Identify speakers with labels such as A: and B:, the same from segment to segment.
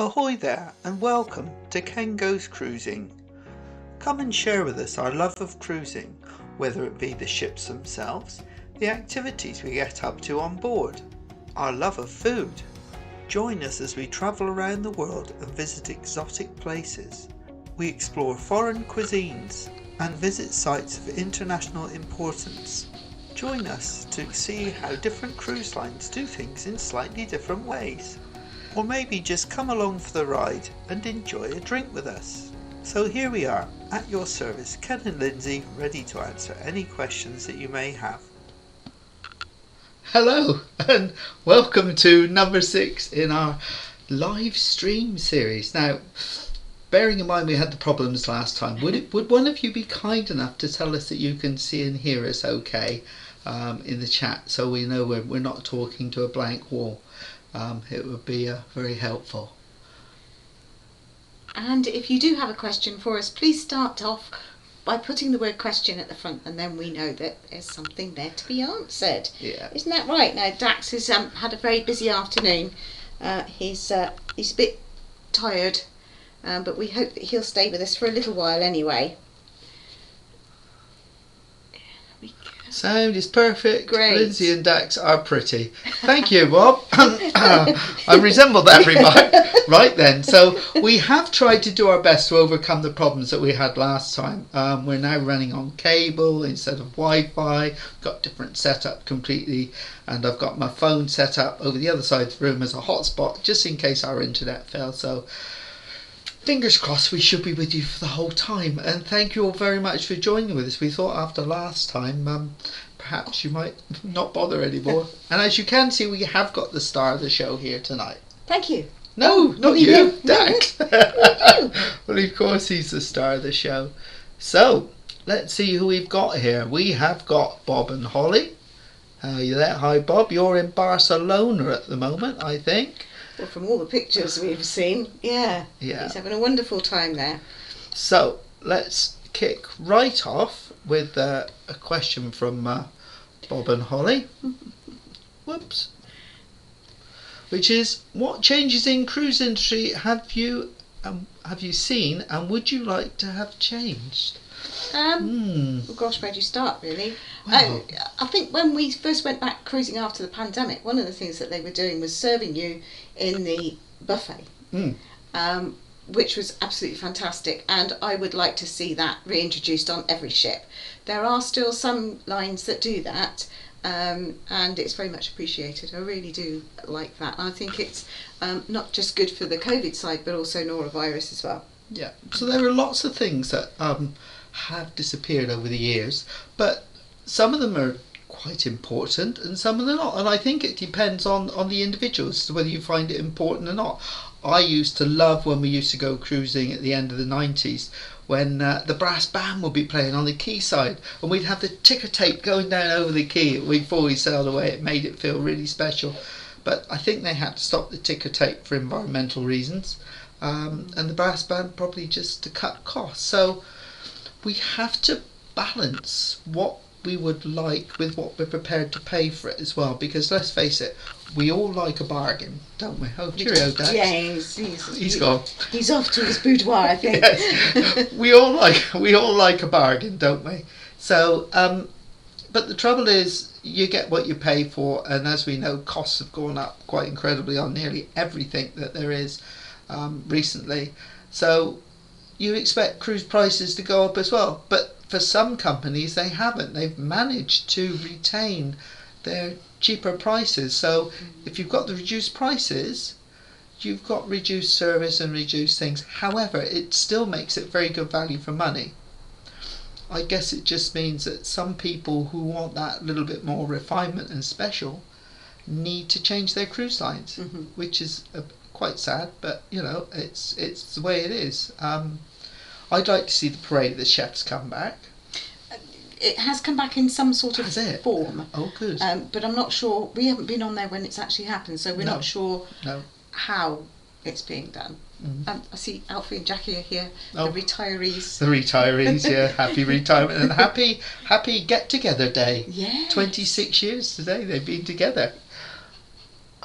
A: Ahoy there and welcome to Ken Goes Cruising. Come and share with us our love of cruising, whether it be the ships themselves, the activities we get up to on board, our love of food. Join us as we travel around the world and visit exotic places. We explore foreign cuisines and visit sites of international importance. Join us to see how different cruise lines do things in slightly different ways. Or maybe just come along for the ride and enjoy a drink with us. So here we are, at your service, Ken and Lindsay, ready to answer any questions that you may have.
B: Hello and welcome to number 6 in our live stream series. Now, bearing in mind we had the problems last time, would one of you be kind enough to tell us that you can see and hear us okay in the chat, so we know we're not talking to a blank wall? It would be very helpful.
C: And if you do have a question for us, please start off by putting the word question at the front, and then we know that there's something there to be answered.
B: Yeah.
C: Isn't that right? Now, Dax has had a very busy afternoon. He's a bit tired, but we hope that he'll stay with us for a little while anyway.
B: Sound is perfect.
C: Great.
B: Lindsay and Dax are pretty. Thank you, Bob. I resemble that remark. Right then, so we have tried to do our best to overcome the problems that we had last time. We're now running on cable instead of Wi-Fi. Got different setup completely, and I've got my phone set up over the other side of the room as a hotspot just in case our internet fails. So fingers crossed we should be with you for the whole time, and thank you all very much for joining with us. We thought after last time perhaps you might not bother anymore. And as you can see, we have got the star of the show here tonight.
C: Thank you.
B: No, not you, Dax.
C: You.
B: Well, of course he's the star of the show. So let's see who we've got here. We have got Bob and Holly. Are you there? Hi Bob, you're in Barcelona at the moment, I think.
C: Well, from all the pictures we've seen, yeah. He's having a wonderful time there.
B: So let's kick right off with a question from Bob and Holly. Whoops. Which is, what changes in cruise industry have you seen, and would you like to have changed?
C: Well, gosh, where do you start, really?
B: Wow.
C: I think when we first went back cruising after the pandemic, one of the things that they were doing was serving you in the buffet, which was absolutely fantastic, and I would like to see that reintroduced on every ship. There are still some lines that do that, and it's very much appreciated. I really do like that. I think it's not just good for the COVID side, but also norovirus as well.
B: Yeah, so there are lots of things that have disappeared over the years, but some of them are quite important and some of them not, and I think it depends on the individuals as to whether you find it important or not. I used to love when we used to go cruising at the end of the 90s when the brass band would be playing on the quayside, and we'd have the ticker tape going down over the quay before we sailed away. It made it feel really special, but I think they had to stop the ticker tape for environmental reasons, and the brass band probably just to cut costs. So we have to balance what we would like with what we're prepared to pay for it as well, because let's face it, we all like a bargain, don't we? Oh, cheerio, Dax.
C: Yeah, he's
B: gone.
C: He's off to his boudoir, I think.
B: Yes. we all like a bargain, don't we? So but the trouble is, you get what you pay for, and as we know, costs have gone up quite incredibly on nearly everything that there is recently. So you expect cruise prices to go up as well, but for some companies they haven't. They've managed to retain their cheaper prices. So if you've got the reduced prices, you've got reduced service and reduced things. However, it still makes it very good value for money. I guess it just means that some people who want that little bit more refinement and special need to change their cruise lines, which is quite sad, but you know, it's the way it is. I'd like to see the Parade of the Chefs come back.
C: It has come back in some sort of form.
B: Oh, good.
C: But I'm not sure. We haven't been on there when it's actually happened, so we're not sure how it's being done. I see Alfie and Jackie are here, the retirees.
B: The retirees, yeah. Happy retirement and happy get-together day.
C: Yeah.
B: 26 years today they've been together.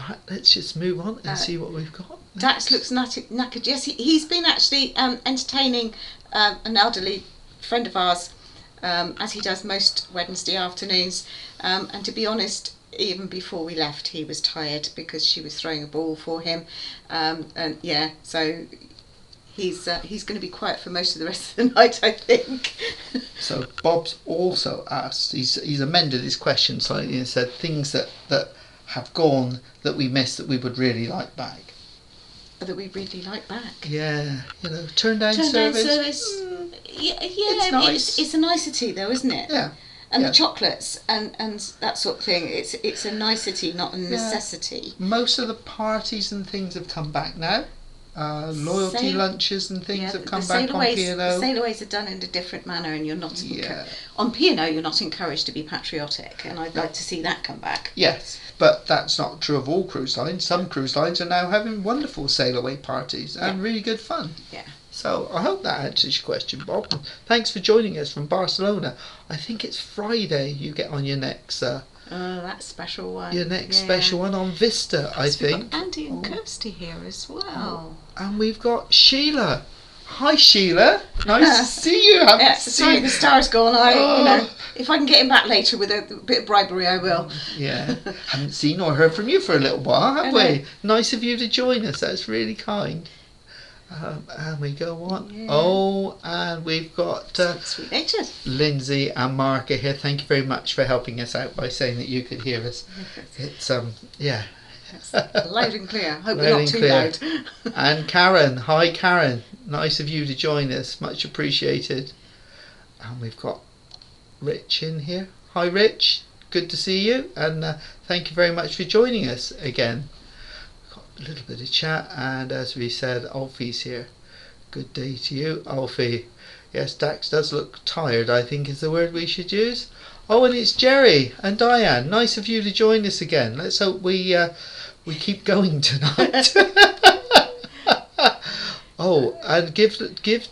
B: Right, let's just move on and see what we've got.
C: Dax looks knackered. Yes, he's been actually entertaining an elderly friend of ours, as he does most Wednesday afternoons. And to be honest, even before we left, he was tired because she was throwing a ball for him. And yeah, so he's going to be quiet for most of the rest of the night, I think.
B: So Bob's also asked, he's amended his question slightly and said things that have gone that we missed that we would really like back.
C: That we really like back.
B: Yeah, turn down service.
C: Yeah,
B: it's nice.
C: It's a nicety though, isn't it?
B: Yeah.
C: And the chocolates and that sort of thing. It's a nicety, not a necessity.
B: Most of the parties and things have come back now. Loyalty lunches and things have come back on P&O.
C: The sail-aways are done in a different manner, and you're not on P&O. You're not encouraged to be patriotic, and I'd like to see that come back.
B: Yes, but that's not true of all cruise lines. Some cruise lines are now having wonderful sail-away parties and really good fun.
C: Yeah.
B: So I hope that answers your question, Bob. Thanks for joining us from Barcelona. I think it's Friday you get on your next.
C: That special one.
B: Your next special one on Vista, I think.
C: We've got Andy and Kirsty here as well.
B: And we've got Sheila. Hi, Sheila. Nice to see you.
C: Sorry, the star's gone. If I can get him back later with a bit of bribery, I will.
B: Yeah. Haven't seen or heard from you for a little while, have we? Nice of you to join us. That's really kind. And we go on. Yeah. Oh, and we've got
C: sweet natured
B: Lindsay and Mark are here. Thank you very much for helping us out by saying that you could hear us. It's
C: loud and clear. Hope we're not too loud.
B: And Karen, hi Karen. Nice of you to join us. Much appreciated. And we've got Rich in here. Hi Rich. Good to see you. And thank you very much for joining us again. A little bit of chat, and as we said, Alfie's here. Good day to you, Alfie. Yes, Dax does look tired, I think is the word we should use. Oh, and it's Jerry and Diane. Nice of you to join us again. Let's hope we keep going tonight. Oh, and give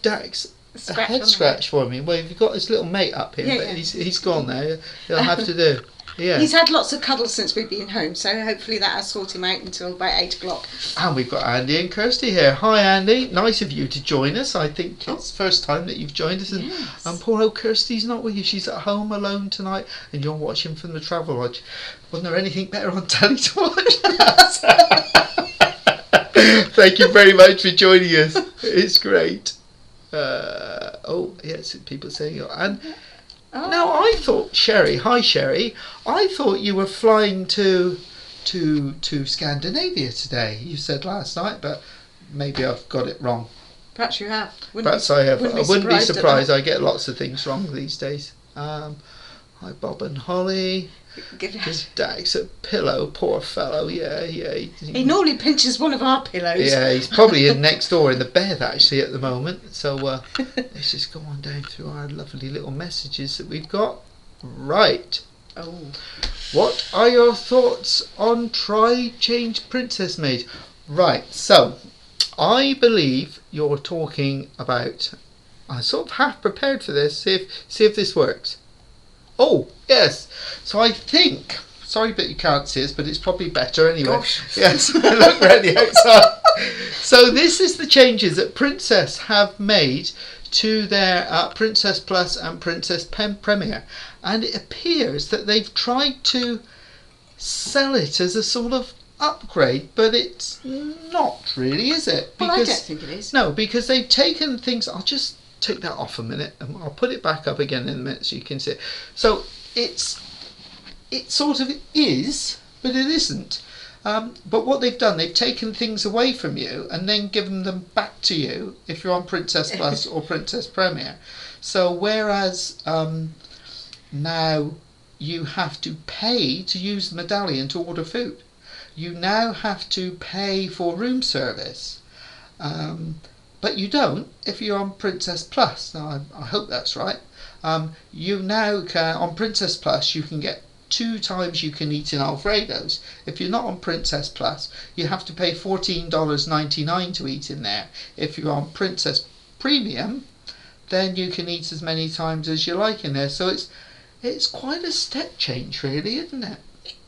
B: Dax a head scratch for me. Well, you've got his little mate up here, but he's gone now. He'll have to do. Yeah.
C: He's had lots of cuddles since we've been home, so hopefully that'll sort him out until about 8 o'clock.
B: And we've got Andy and Kirsty here. Hi Andy, nice of you to join us. I think it's the first time that you've joined us. And poor old Kirsty's not with you. She's at home alone tonight and you're watching from the Travel Lodge. Wasn't there anything better on telly to watch? Thank you very much for joining us. It's great. Yes, people saying and now I thought Sherry, hi Sherry, I thought you were flying to Scandinavia today. You said last night, but maybe I've got it wrong.
C: Perhaps you have.
B: Perhaps I have. I wouldn't be surprised. I get lots of things wrong these days. Hi Bob and Holly.
C: Give
B: Dax a pillow, poor fellow. Yeah.
C: He normally pinches one of our pillows.
B: Yeah, he's probably in next door in the bed actually at the moment. So let's just go on down through our lovely little messages that we've got. Right.
C: Oh.
B: What are your thoughts on Try Change Princess Maid? Right. So I believe you're talking about. I sort of half prepared for this. See if this works. Oh, yes. So I think, sorry but you can't see us, but it's probably better anyway.
C: Gosh.
B: Yes, look around the outside. So this is the changes that Princess have made to their Princess Plus and Princess Premier. And it appears that they've tried to sell it as a sort of upgrade, but it's not really, is it?
C: Well, I don't think it is.
B: No, because they've taken things, I'll just take that off a minute and I'll put it back up again in a minute so you can see it. So it sort of is, but it isn't. But what they've done, they've taken things away from you and then given them back to you if you're on Princess Plus or Princess Premier. So whereas now you have to pay to use the medallion to order food, you now have to pay for room service. But you don't if you're on Princess Plus. Now, I hope that's right. You now can, on Princess Plus, you can get 2 times you can eat in Alfredo's. If you're not on Princess Plus, you have to pay $14.99 to eat in there. If you're on Princess Premium, then you can eat as many times as you like in there. So it's quite a step change, really, isn't it?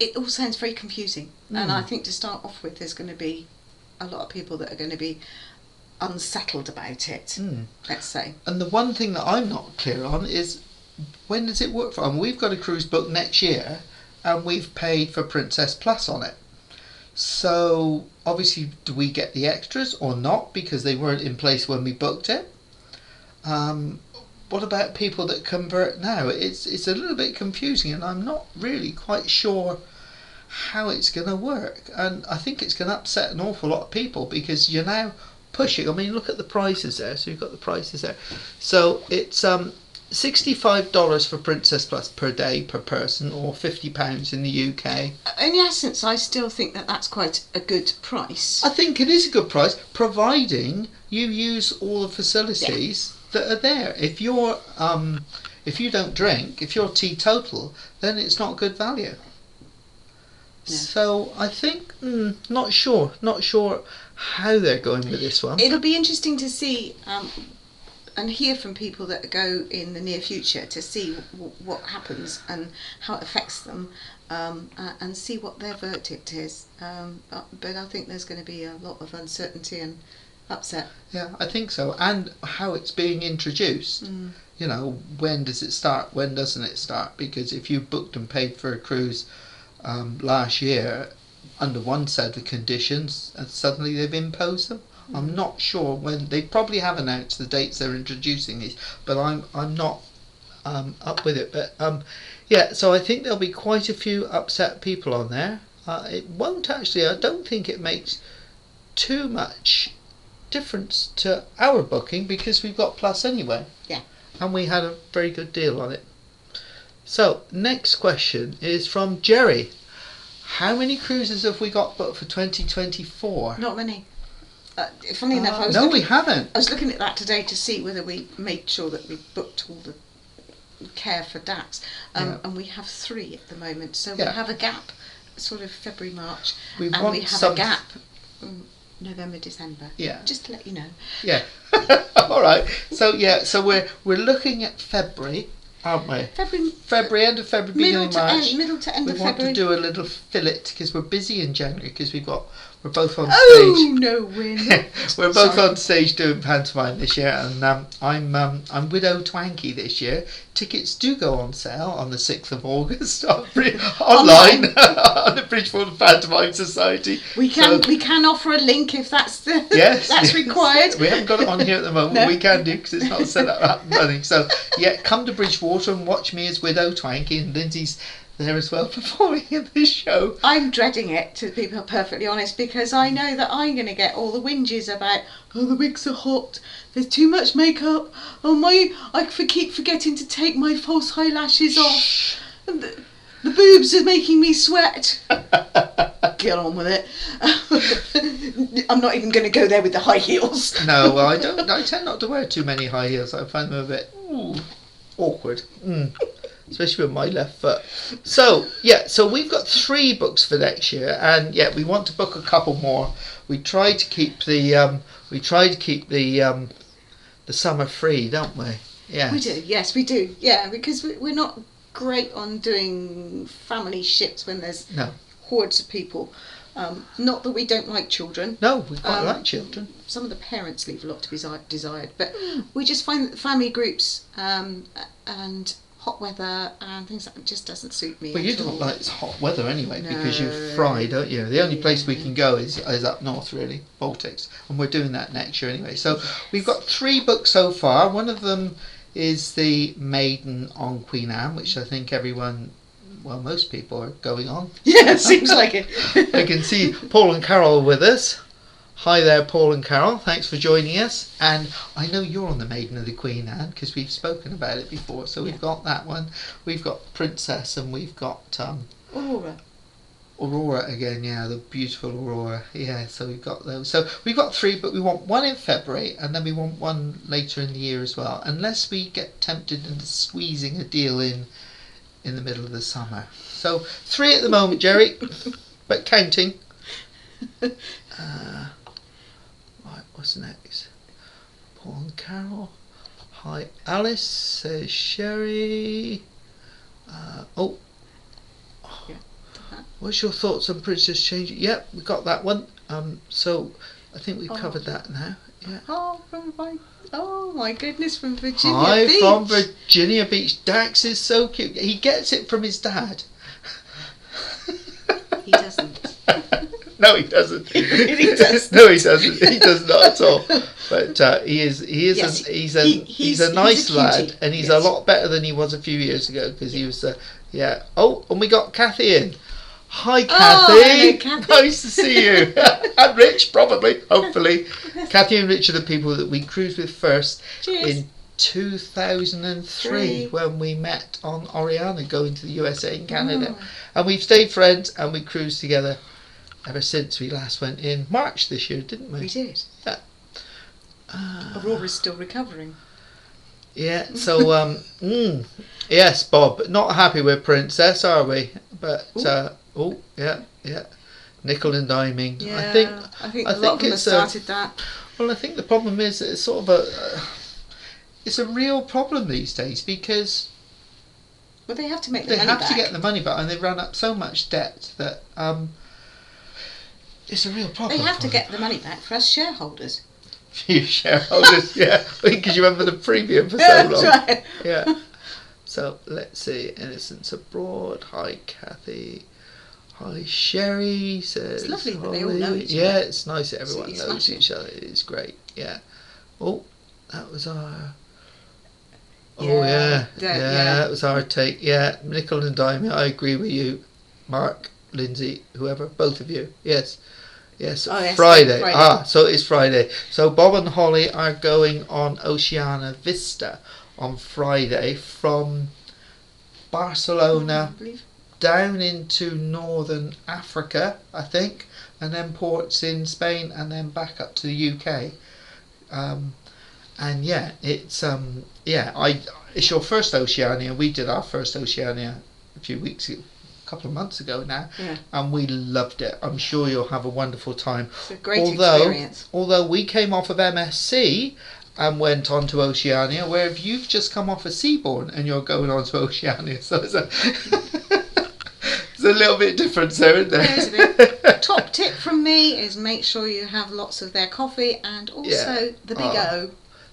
C: it all sounds very confusing, and I think to start off with, there's going to be a lot of people that are going to be unsettled about it. Let's say.
B: And the one thing that I'm not clear on is, when does it work for? I mean, we've got a cruise booked next year, and we've paid for Princess Plus on it. So obviously, do we get the extras or not, because they weren't in place when we booked it? What about people that convert now? It's a little bit confusing, and I'm not really quite sure how it's going to work. And I think it's going to upset an awful lot of people, because you're now pushing. I mean, look at the prices there. So you've got the prices there. So it's $65 for Princess Plus per day per person, or £50 in the UK.
C: In essence, I still think that that's quite a good price.
B: I think it is a good price, providing you use all the facilities that are there. If you're if you don't drink, if you're teetotal, then it's not good value. So I think not sure how they're going with this one.
C: It'll be interesting to see and hear from people that go in the near future, to see what happens and how it affects them, and see what their verdict is. But I think there's going to be a lot of uncertainty and upset.
B: Yeah, I think so. And how it's being introduced. You know, when does it start? When doesn't it start? Because if you booked and paid for a cruise last year under one set of conditions, and suddenly they've imposed them. I'm not sure when. They probably have announced the dates they're introducing these, but I'm not up with it. But yeah, so I think there'll be quite a few upset people on there. It won't actually. I don't think it makes too much difference to our booking, because we've got Plus anyway.
C: Yeah.
B: And we had a very good deal on it. So next question is from Jerry. How many cruises have we got booked for 2024?
C: Not many. Funny enough,
B: we haven't.
C: I was looking at that today to see whether we made sure that we booked all the care for Dax, and we have 3 at the moment. So we have a gap, sort of February, March, and we have a gap November, December.
B: Yeah.
C: Just to let you know.
B: Yeah. All right. So we're looking at February, aren't we? February, end of February, beginning of March.
C: Middle to end of February.
B: We want to do a little fillet, because we're busy in January, because we're both on stage.
C: Oh no, we're not.
B: We're both on stage doing pantomime this year, and I'm Widow Twanky this year. Tickets do go on sale on the 6th of August online on the Bridgewater Pantomime Society.
C: We can offer a link if that's required.
B: We haven't got it on here at the moment. No. We can do, because it's not set up and running. So yeah, come to Bridgewater and watch me as Widow Twanky, and Lindsay's there as well, performing in this show.
C: I'm dreading it, to be perfectly honest, because I know that I'm going to get all the whinges about, the wigs are hot, there's too much makeup, I keep forgetting to take my false eyelashes off, the boobs are making me sweat. Get on with it. I'm not even going to go there with the high heels.
B: No, well, I tend not to wear too many high heels. I find them a bit awkward. Especially with my left foot. So we've got 3 books for next year, and we want to book a couple more. We try to keep the summer free, don't we? Yeah.
C: We do. Yes, we do. Yeah, because we're not great on doing family ships when there's hordes of people. Not that we don't like children.
B: No, we quite like children.
C: Some of the parents leave a lot to be desired, but we just find that family groups and hot weather and things like that just doesn't suit me.
B: Well, you don't like hot weather anyway, because you fry, don't you? The only place we can go is up north, really, Baltics, and we're doing that next year anyway. So we've got 3 books so far. One of them is the Maiden on Queen Anne, which I think most people are going on.
C: Yeah, it seems like it.
B: I can see Paul and Carol with us. Hi there, Paul and Carol. Thanks for joining us. And I know you're on the Maiden of the Queen Anne, because we've spoken about it before. So we've got that one. We've got Princess, and we've got
C: Aurora.
B: Aurora again, the beautiful Aurora. Yeah, so we've got those. So we've got 3, but we want one in February, and then we want one later in the year as well, unless we get tempted into squeezing a deal in the middle of the summer. So 3 at the moment, Jerry, but counting. Right, what's next? Paul and Carol. Hi, Alice, says Sherry. What's your thoughts on Princess Change? Yep, we got that one. So I think we've covered that now. Yeah.
C: Oh my goodness, from Virginia
B: Hi
C: Beach.
B: from Virginia Beach. Dax is so cute. He gets it from his dad.
C: He doesn't.
B: No, he doesn't.
C: He really doesn't.
B: No, he doesn't. He does not at all. But he's
C: Yes,
B: a nice
C: a
B: lad,
C: cutie.
B: and he's
C: Yes.
B: a lot better than he was a few years ago because he was. Yeah. Oh, and we got Kathy in. Hi, Kathy.
C: hello, Kathy.
B: Nice to see you. And Rich, probably, hopefully. Kathy and Rich are the people that we cruised with first
C: Cheers.
B: in 2003 when we met on Oriana going to the USA and Canada. And we've stayed friends and we cruised together ever since we last went in March this year, didn't we?
C: We did.
B: Yeah.
C: Aurora's still recovering.
B: Yeah, so, yes, Bob, not happy with Princess, are we? But, yeah. Nickel and diming.
C: Yeah,
B: I think
C: a lot of them have started that.
B: Well, I think the problem is that it's sort of it's a real problem these days because
C: Well, they have to make the
B: they
C: money
B: have
C: back.
B: to get the money back and they've run up so much debt that it's a real problem.
C: They have to
B: for
C: get the money back for us shareholders.
B: you shareholders, yeah, because you remember the premium for so
C: That's
B: long.
C: right.
B: Yeah. So let's see. Innocence Abroad. Hi, Kathy. Hi, Sherry. Says
C: It's lovely that
B: Holly.
C: they all know each
B: Yeah,
C: other.
B: it's nice that everyone
C: Absolutely
B: knows
C: smashing.
B: each other. It's great. Yeah. Oh, that was our. Oh
C: Yeah,
B: yeah, that was our take. Yeah, nickel and dime. I agree with you, Mark, Lindsay, whoever, both of you. Yes. Yes,
C: Oh, yes,
B: Friday.
C: Friday.
B: So it's Friday. So Bob and Holly are going on Oceana Vista on Friday from Barcelona
C: I believe.
B: down into northern Africa, I think, and then ports in Spain and then back up to the UK. And yeah, it's it's your first Oceania. We did our first Oceania a few weeks ago. Couple of months ago now,
C: Yeah.
B: and we loved it. I'm sure you'll have a wonderful time.
C: It's a great experience.
B: Although we came off of MSC and went on to Oceania, where you've just come off of Seabourn and you're going on to Oceania, so it's a it's a little bit different, there, isn't there?
C: There's a bit. Top tip from me is make sure you have lots of their coffee and also
B: Yeah.
C: the Big O.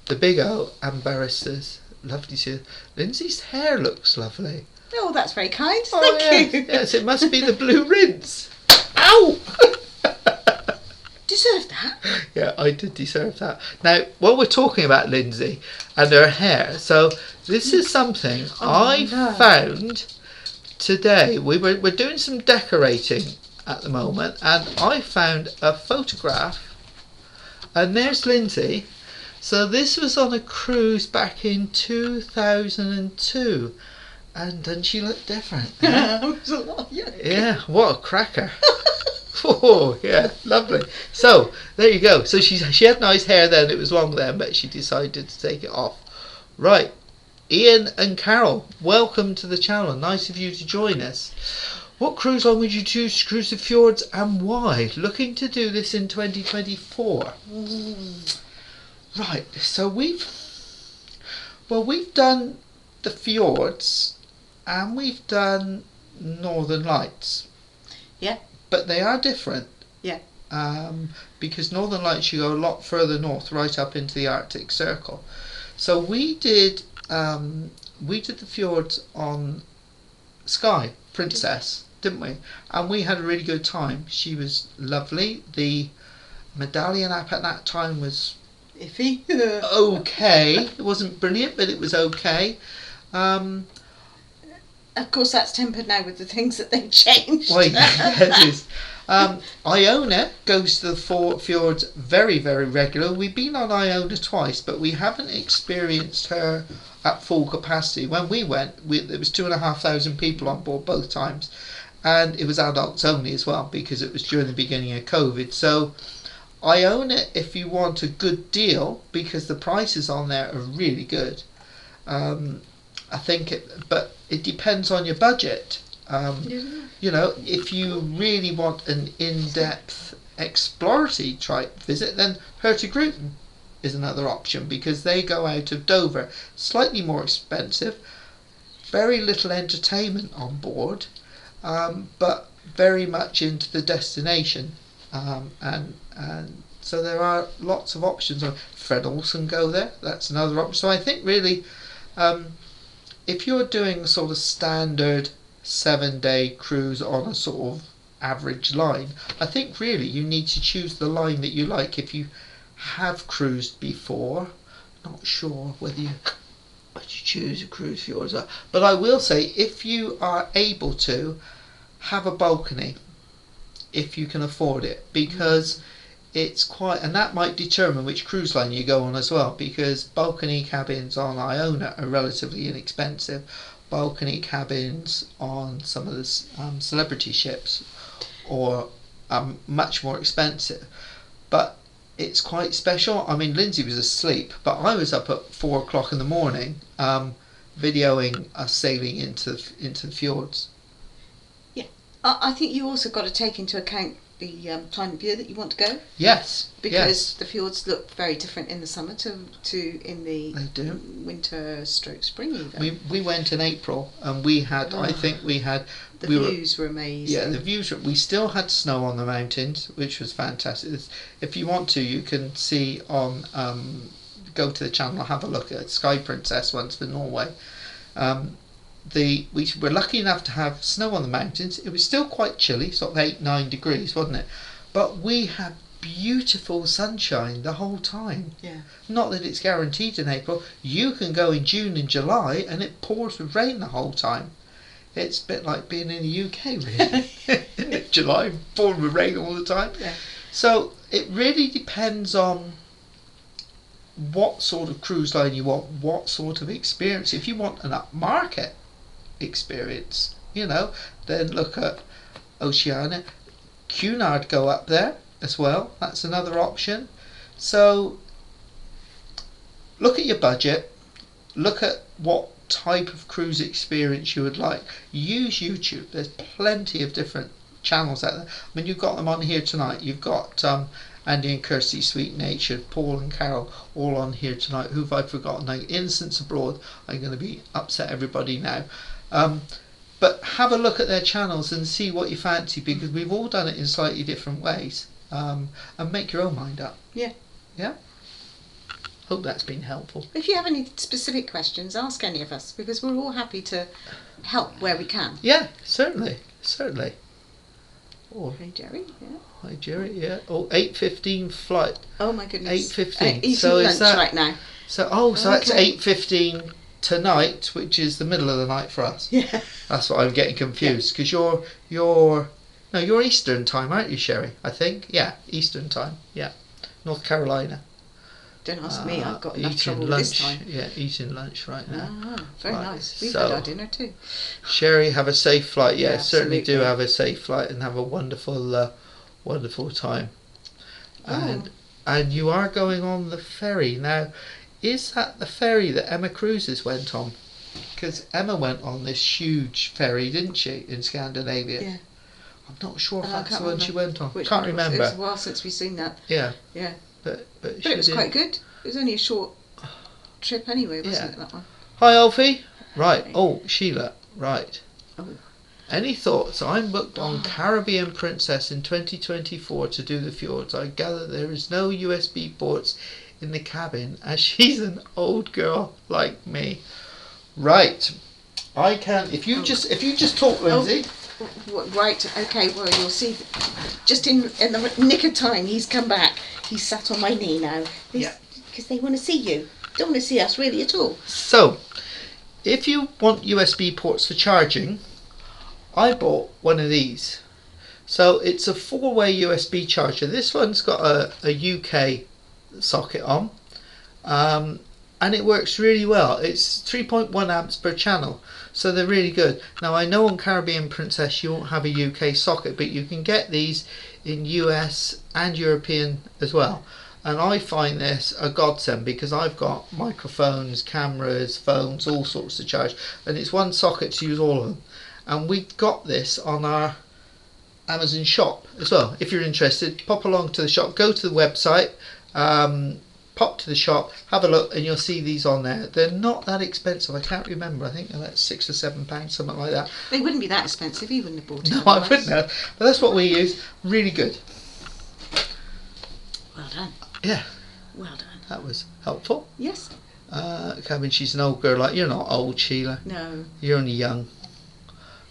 B: The Big O and baristas. Lovely to see. Lindsay's hair looks lovely.
C: Oh, that's very kind.
B: Oh,
C: Thank you.
B: Yes, it must be the blue rinse. Ow!
C: Deserve that.
B: Yeah, I did deserve that. Now, while we're talking about Lindsay and her hair, so this is something I found today. We're doing some decorating at the moment, and I found a photograph, and there's Lindsay. So this was on a cruise back in 2002. And doesn't she look different?
C: It was a lot younger.
B: Yeah, what a cracker. Oh, yeah, lovely. So, there you go. So she had nice hair then, it was long then, but she decided to take it off. Right, Ian and Carol, welcome to the channel. Nice of you to join us. What cruise line would you choose to cruise the fjords and why? Looking to do this in 2024. Right, so we've done the fjords and we've done Northern Lights.
C: Yeah.
B: But they are different.
C: Yeah.
B: Because Northern Lights you go a lot further north, right up into the Arctic Circle. So we did the fjords on Sky Princess, didn't we? And we had a really good time. She was lovely. The medallion app at that time was
C: Iffy.
B: okay. It wasn't brilliant, but it was okay.
C: Of course, that's tempered now with the things that they've changed.
B: Well, yeah, it is. Iona goes to the fjords very, very regular. We've been on Iona twice, but we haven't experienced her at full capacity. When we went, there was 2,500 people on board both times, and it was adults only as well because it was during the beginning of COVID. So Iona, if you want a good deal, because the prices on there are really good. I think but it depends on your budget. You know, if you really want an in-depth exploratory type visit, then Hurtigruten is another option because they go out of Dover. Slightly more expensive, very little entertainment on board, but very much into the destination, and so there are lots of options. Fred Olsen go there. That's another option. So I think really, if you're doing a sort of standard 7-day cruise on a sort of average line, I think really you need to choose the line that you like. If you have cruised before, not sure whether you choose a cruise fjords, but I will say if you are able to have a balcony, if you can afford it, because it's quite, and that might determine which cruise line you go on as well, because balcony cabins on Iona are relatively inexpensive. Balcony cabins on some of the celebrity ships or much more expensive, but it's quite special. I mean, Lindsay was asleep, but I was up at 4 o'clock in the morning, videoing us sailing into the fjords.
C: Yeah, I think you also got to take into account the time of year that you want to go.
B: Yes,
C: because the fjords look very different in the summer to in the winter stroke spring even.
B: We went in April and we had, I think we had...
C: The views were amazing.
B: Yeah, the views were... We still had snow on the mountains, which was fantastic. If you want to, you can see on... go to the channel, have a look at Sky Princess once for Norway. We were lucky enough to have snow on the mountains. It was still quite chilly, sort of 8-9 degrees, wasn't it? But we had beautiful sunshine the whole time.
C: Yeah. Not
B: that it's guaranteed in April. You can go in June and July and it pours with rain the whole time. It's a bit like being in the UK, really. July, pouring with rain all the time.
C: Yeah.
B: So it really depends on what sort of cruise line you want, what sort of experience. If you want an upmarket experience, then look at Oceania. Cunard go up there as well. That's another option. So look at your budget, look at what type of cruise experience you would like. Use YouTube. There's plenty of different channels out there. I mean, you've got them on here tonight. You've got Andy and Kirsty, Sweet Natured, Paul and Carol, all on here tonight. Who have I forgotten? Innocents Abroad. I'm going to be upset everybody now. But have a look at their channels and see what you fancy, because we've all done it in slightly different ways, and make your own mind up.
C: Yeah.
B: Yeah? Hope that's been helpful.
C: If you have any specific questions, ask any of us, because we're all happy to help where we can.
B: Yeah, certainly.
C: Oh, hey Jerry, yeah.
B: Hi Jerry, yeah. Oh, 8:15 flight.
C: Oh my goodness.
B: 8:15.
C: Eating so lunch right now.
B: So that's 8:15 tonight, which is the middle of the night for us.
C: Yeah.
B: That's what I'm getting confused, because you're Eastern time, aren't you, Sherry? I think. Yeah, Eastern time. Yeah, North Carolina.
C: Don't ask me. I've got enough trouble with this time.
B: Yeah, eating lunch right now.
C: Very nice. We've had our dinner too.
B: Sherry, have a safe flight. Yeah, certainly
C: absolutely.
B: Do have a safe flight and have a wonderful, wonderful time. And you are going on the ferry now. Is that the ferry that Emma Cruises went on? Because Emma went on this huge ferry, didn't she, in Scandinavia?
C: Yeah.
B: I'm not sure if that's the one
C: remember
B: she went on.
C: Can't
B: remember.
C: It's a while since we've seen that.
B: Yeah.
C: Yeah.
B: But
C: it was quite good. It was only a short trip anyway, wasn't it, that one?
B: Hi, Alfie. Right. Oh, Sheila. Right.
C: Oh.
B: Any thoughts? I'm booked on Caribbean Princess in 2024 to do the fjords. I gather there is no USB ports in the cabin, as she's an old girl like me. Right. I can. If you just talk, Lindsay.
C: Right. Okay. Well, you'll see. Just in the nick of time, he's come back. He's sat on my knee now. Because they want to see you. Don't want to see us really at all.
B: So, if you want USB ports for charging, I bought one of these. So it's a 4-way USB charger. This one's got a UK socket on, and it works really well. It's 3.1 amps per channel, so they're really good. Now I know on Caribbean Princess you won't have a UK socket, but you can get these in US and European as well. And I find this a godsend, because I've got microphones, cameras, phones, all sorts to charge, and it's one socket to use all of them. And we've got this on our Amazon shop as well. If you're interested, pop along to the shop, go to the website, pop to the shop, have a look, and you'll see these on there. They're not that expensive. I can't remember. I think they're like £6 or £7, something like that.
C: They wouldn't be that expensive. You wouldn't have bought it.
B: No,
C: otherwise.
B: I wouldn't have. But that's what we use. Really good.
C: Well done.
B: Yeah.
C: Well done.
B: That was helpful.
C: Yes.
B: Kevin, she's an old girl. Like, you're not old, Sheila.
C: No.
B: You're only young.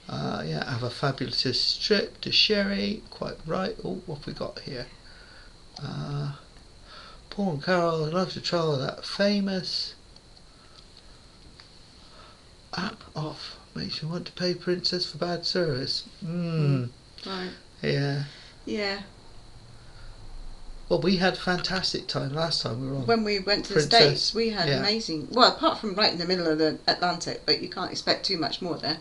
B: Yeah, have a fabulous trip to Sherry. Quite right. Oh, what have we got here? Paul and Carol would love to travel that famous app off. Makes you want to pay Princess for bad service.
C: Right.
B: Yeah.
C: Yeah.
B: Well, we had a fantastic time last time we were on.
C: When we went to the
B: Princess,
C: States, we had
B: yeah.
C: amazing. Well, apart from right in the middle of the Atlantic, but you can't expect too much more there.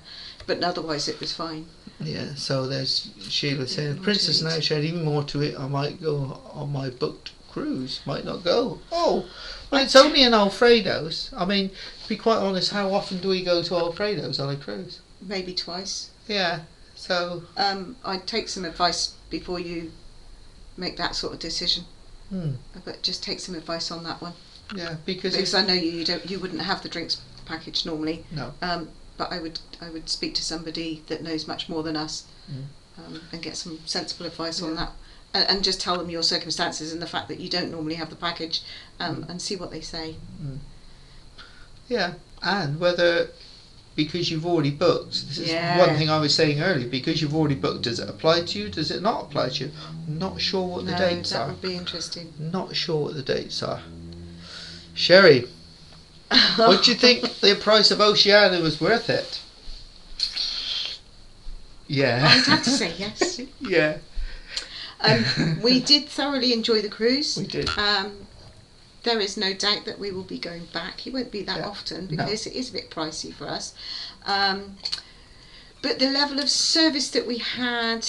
C: But otherwise, it was fine.
B: Yeah, so there's Sheila saying,
C: More
B: Princess
C: to eat.
B: now said even more to it. I might go on my booked cruise. Might not go. Oh, well, it's only in Alfredo's. I mean, to be quite honest, how often do we go to Alfredo's on a cruise?
C: Maybe twice.
B: Yeah, so...
C: I'd take some advice before you make that sort of decision. But just take some advice on that one.
B: Yeah, because
C: I know you wouldn't have the drinks package normally.
B: No.
C: But I would speak to somebody that knows much more than us, and get some sensible advice on that, and just tell them your circumstances and the fact that you don't normally have the package, and see what they say.
B: Yeah, and whether, because you've already booked, this is one thing I was saying earlier, because you've already booked, does it apply to you, does it not apply to you? Not sure what the dates
C: that
B: are.
C: would be interesting.
B: Not sure what the dates are. Sherry, what do you think the price of Oceania was worth it? Yeah.
C: I'd have to say yes.
B: Yeah.
C: We did thoroughly enjoy the cruise.
B: We did.
C: There is no doubt that we will be going back. It won't be that often because it is a bit pricey for us. But the level of service that we had,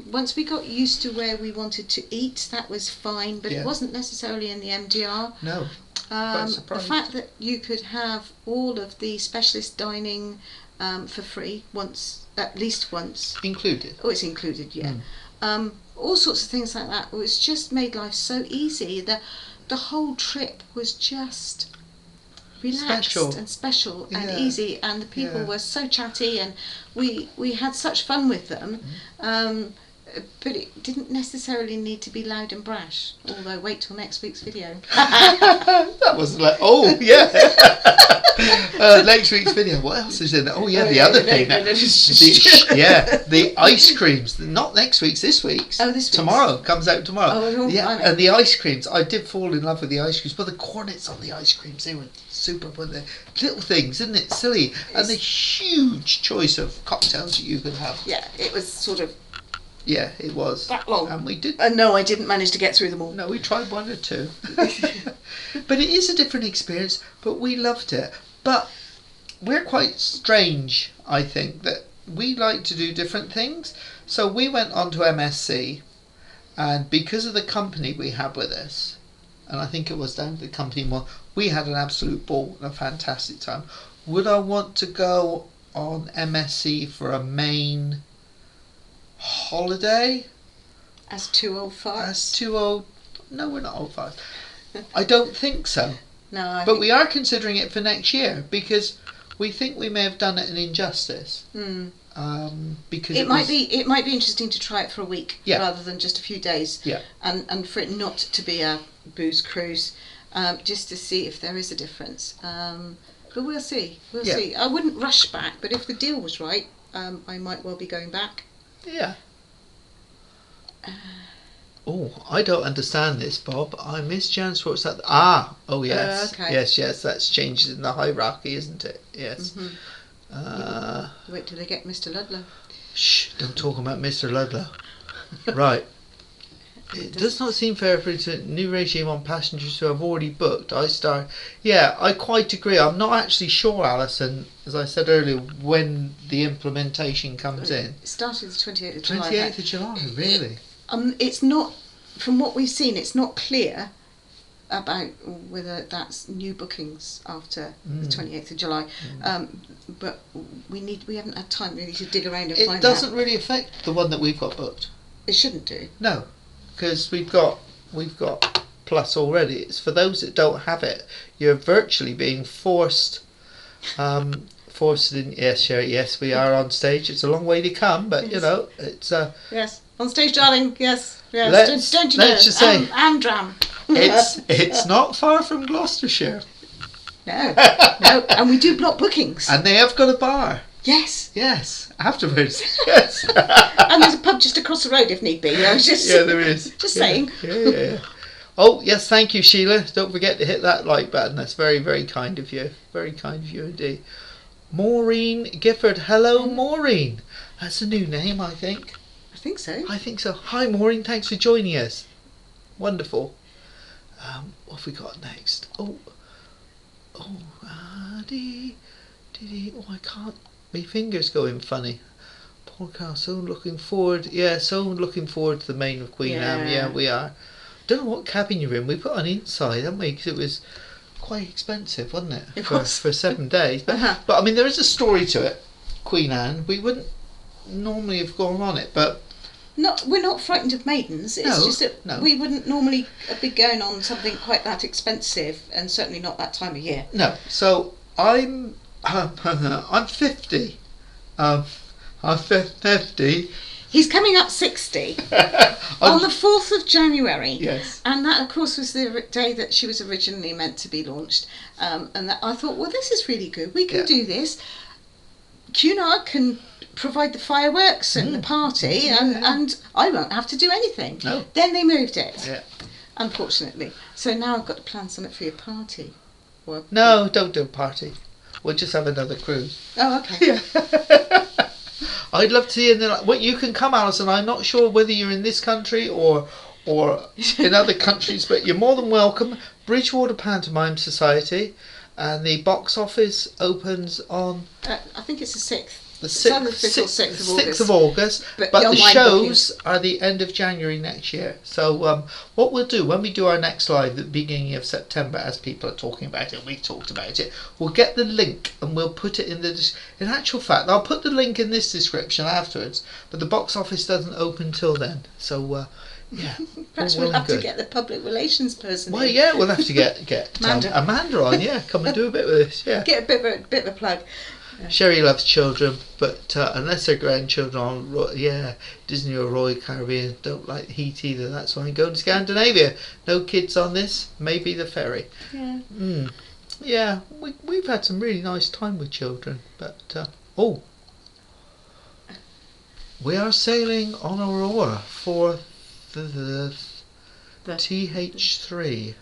C: once we got used to where we wanted to eat, that was fine, but it wasn't necessarily in the MDR.
B: No.
C: The fact that you could have all of the specialist dining for free at least once.
B: Included.
C: Oh, it's included, yeah. All sorts of things like that. It was just made life so easy. The whole trip was just relaxed and special and easy, and the people were so chatty, and we had such fun with them. But it didn't necessarily need to be loud and brash, although wait till next week's video.
B: That was like, oh yeah. Next week's video, what else is in it? Oh yeah, the other thing. The ice creams. Not next week's, this week's.
C: Oh, this week's.
B: Tomorrow, comes out tomorrow.
C: Oh,
B: yeah, and the ice creams. I did fall in love with the ice creams, but the cornets on the ice creams, they were super, weren't they? Little things, isn't it? Silly. And the huge choice of cocktails that you could have.
C: Yeah, it was sort of...
B: Yeah, it was.
C: That long.
B: And we did...
C: no, I didn't manage to get through them all.
B: No, we tried one or two. But it is a different experience, but we loved it. But we're quite strange, I think, that we like to do different things. So we went on to MSC, and because of the company we had with us, and I think it was down to the company more, we had an absolute ball and a fantastic time. Would I want to go on MSC for a main holiday?
C: As two old farts?
B: As two old... No, we're not old farts. I don't think so.
C: No,
B: But we are considering it for next year, because we think we may have done it an injustice. Because
C: it might be interesting to try it for a week rather than just a few days.
B: Yeah.
C: And for it not to be a booze cruise, just to see if there is a difference. But we'll see. We'll see. I wouldn't rush back, but if the deal was right, I might well be going back.
B: Yeah. Oh, I don't understand this, Bob. I miss Jan Swartz. Oh yes.
C: Okay.
B: Yes, that's changed in the hierarchy, isn't it? Yes.
C: Wait till they get Mr. Ludlow.
B: Shh, don't talk about Mr. Ludlow. Right. It does not seem fair for a new regime on passengers who have already booked. Yeah, I quite agree. I'm not actually sure, Alison, as I said earlier, when the implementation comes in.
C: It started the 28th of July.
B: 28th of July, really?
C: It's not, from what we've seen, it's not clear about whether that's new bookings after the 28th of July. But we haven't had time really to dig around and find out.
B: It doesn't really affect the one that we've got booked.
C: It shouldn't do.
B: No, because we've got plus already. It's for those that don't have it. You're virtually being forced in. Yes, Sherry, yes, we are on stage. It's a long way to come, but
C: Yes.
B: you know, it's
C: Yes, on stage, darling. Yes, yes.
B: Let's-
C: don't you know?
B: let's just say-
C: Amdram.
B: it's not far from Gloucestershire,
C: No, and we do block bookings.
B: and they have got a bar.
C: Yes,
B: Yes, afterwards. Yes.
C: and there's a pub just across the road if need be. I was just
B: Yeah, there is.
C: Just
B: Yeah,
C: saying.
B: Yeah. Oh, yes, thank you, Sheila. Don't forget to hit that like button. That's very, very kind of you. Very kind of you indeed. Maureen Gifford. Hello, Maureen. That's a new name, I think.
C: I think so.
B: I think so. Hi, Maureen. Thanks for joining us. Wonderful. What have we got next? Oh, I can't. My fingers going funny. Podcast. So looking forward. Yeah, so looking forward to the main of Queen Anne. Yeah, we are. Don't know what cabin you're in. We put on inside, haven't we? Because it was quite expensive, wasn't it?
C: It
B: for,
C: was.
B: for 7 days. But,
C: Uh-huh.
B: but I mean, there is a story to it. Queen Anne. We wouldn't normally have gone on it, but
C: We're not frightened of maidens. It's
B: No,
C: just that
B: no.
C: we wouldn't normally be going on something quite that expensive, and certainly not that time of year.
B: no. So I'm 50. I'm 50.
C: He's coming up 60 on the 4th of January.
B: Yes.
C: And that, of course, was the day that she was originally meant to be launched. And that I thought, well, this is really good. We can
B: Yeah.
C: do this. Cunard can provide the fireworks and the party, and I won't have to do anything.
B: No.
C: Then they moved it,
B: Yeah.
C: unfortunately. So now I've got to plan something for your party. Or,
B: No, don't do a party. We'll just have another cruise.
C: Oh, okay.
B: I'd love to see you in the. Well, you can come, Alison. I'm not sure whether you're in this country or in other countries, but you're more than welcome. Bridgewater Pantomime Society, and the box office opens on
C: I think it's the 6th.
B: the
C: It's either 5th or 6th of
B: 6th
C: August.
B: of August,
C: But
B: but
C: the
B: the
C: online
B: shows are the end of January next year. So what we'll do when we do our next live at the beginning of September, as people are talking about it, we've talked about it, we'll get the link and we'll put it in the. In actual fact, I'll put the link in this description afterwards, but the box office doesn't open till then. So yeah.
C: Perhaps
B: all well
C: we'll have
B: and
C: to
B: good.
C: get the public relations person
B: Well,
C: in.
B: yeah, we'll have to get
C: Amanda.
B: Amanda on. Yeah, come and do a bit with this. Yeah.
C: Get a bit of a plug.
B: Sherry loves children, but unless they're grandchildren on, Disney or Royal Caribbean, don't like the heat either. That's why I'm going to Scandinavia. No kids on this, maybe the ferry.
C: Yeah.
B: Yeah, we've had some really nice time with children, but we are sailing on Aurora for the TH3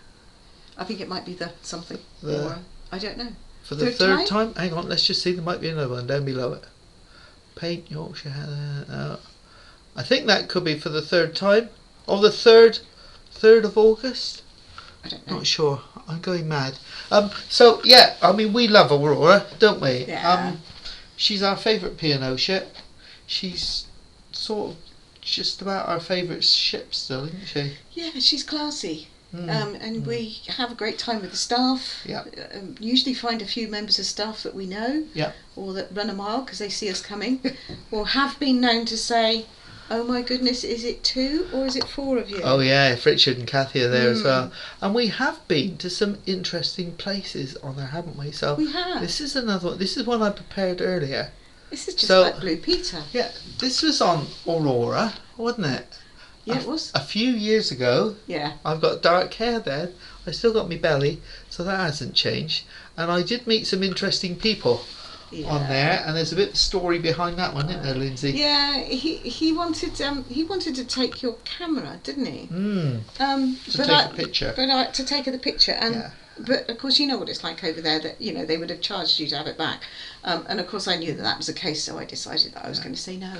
C: I think it might be the something.
B: The-
C: Or, I don't know.
B: for the
C: Third
B: third time. Hang on, let's just see. There might be another one down below it. Paint Yorkshire. I think that could be for the third time. Or the 3rd of August.
C: I don't know.
B: Not sure. I'm going mad. So yeah, I mean we love Aurora, don't we?
C: Yeah.
B: She's our favourite P&O ship. She's sort of just about our favourite ship still, isn't she?
C: Yeah, she's classy. And we have a great time with the staff.
B: Yeah.
C: Usually find a few members of staff that we know.
B: Yeah.
C: Or that run a mile because they see us coming. Or have been known to say, oh my goodness, is it 2 or is it 4 of you?
B: Oh yeah, if Richard and Kathy are there as well. And we have been to some interesting places on there, haven't we? So
C: We have.
B: this is another one. This is one I prepared earlier.
C: This is just
B: So-
C: like Blue Peter.
B: Yeah, this was on Aurora, wasn't it?
C: Yeah, it was.
B: A few years ago.
C: Yeah.
B: I've got dark hair then. I still got my belly, so that hasn't changed. And I did meet some interesting people on there, and there's a bit of story behind that one, isn't there, Lindsay?
C: Yeah, he wanted to take your camera, didn't he?
B: To
C: But
B: take a picture.
C: But to take the picture, and
B: Yeah.
C: but of course you know what it's like over there. That they would have charged you to have it back, and of course I knew that was the case, so I decided that I was going to say no.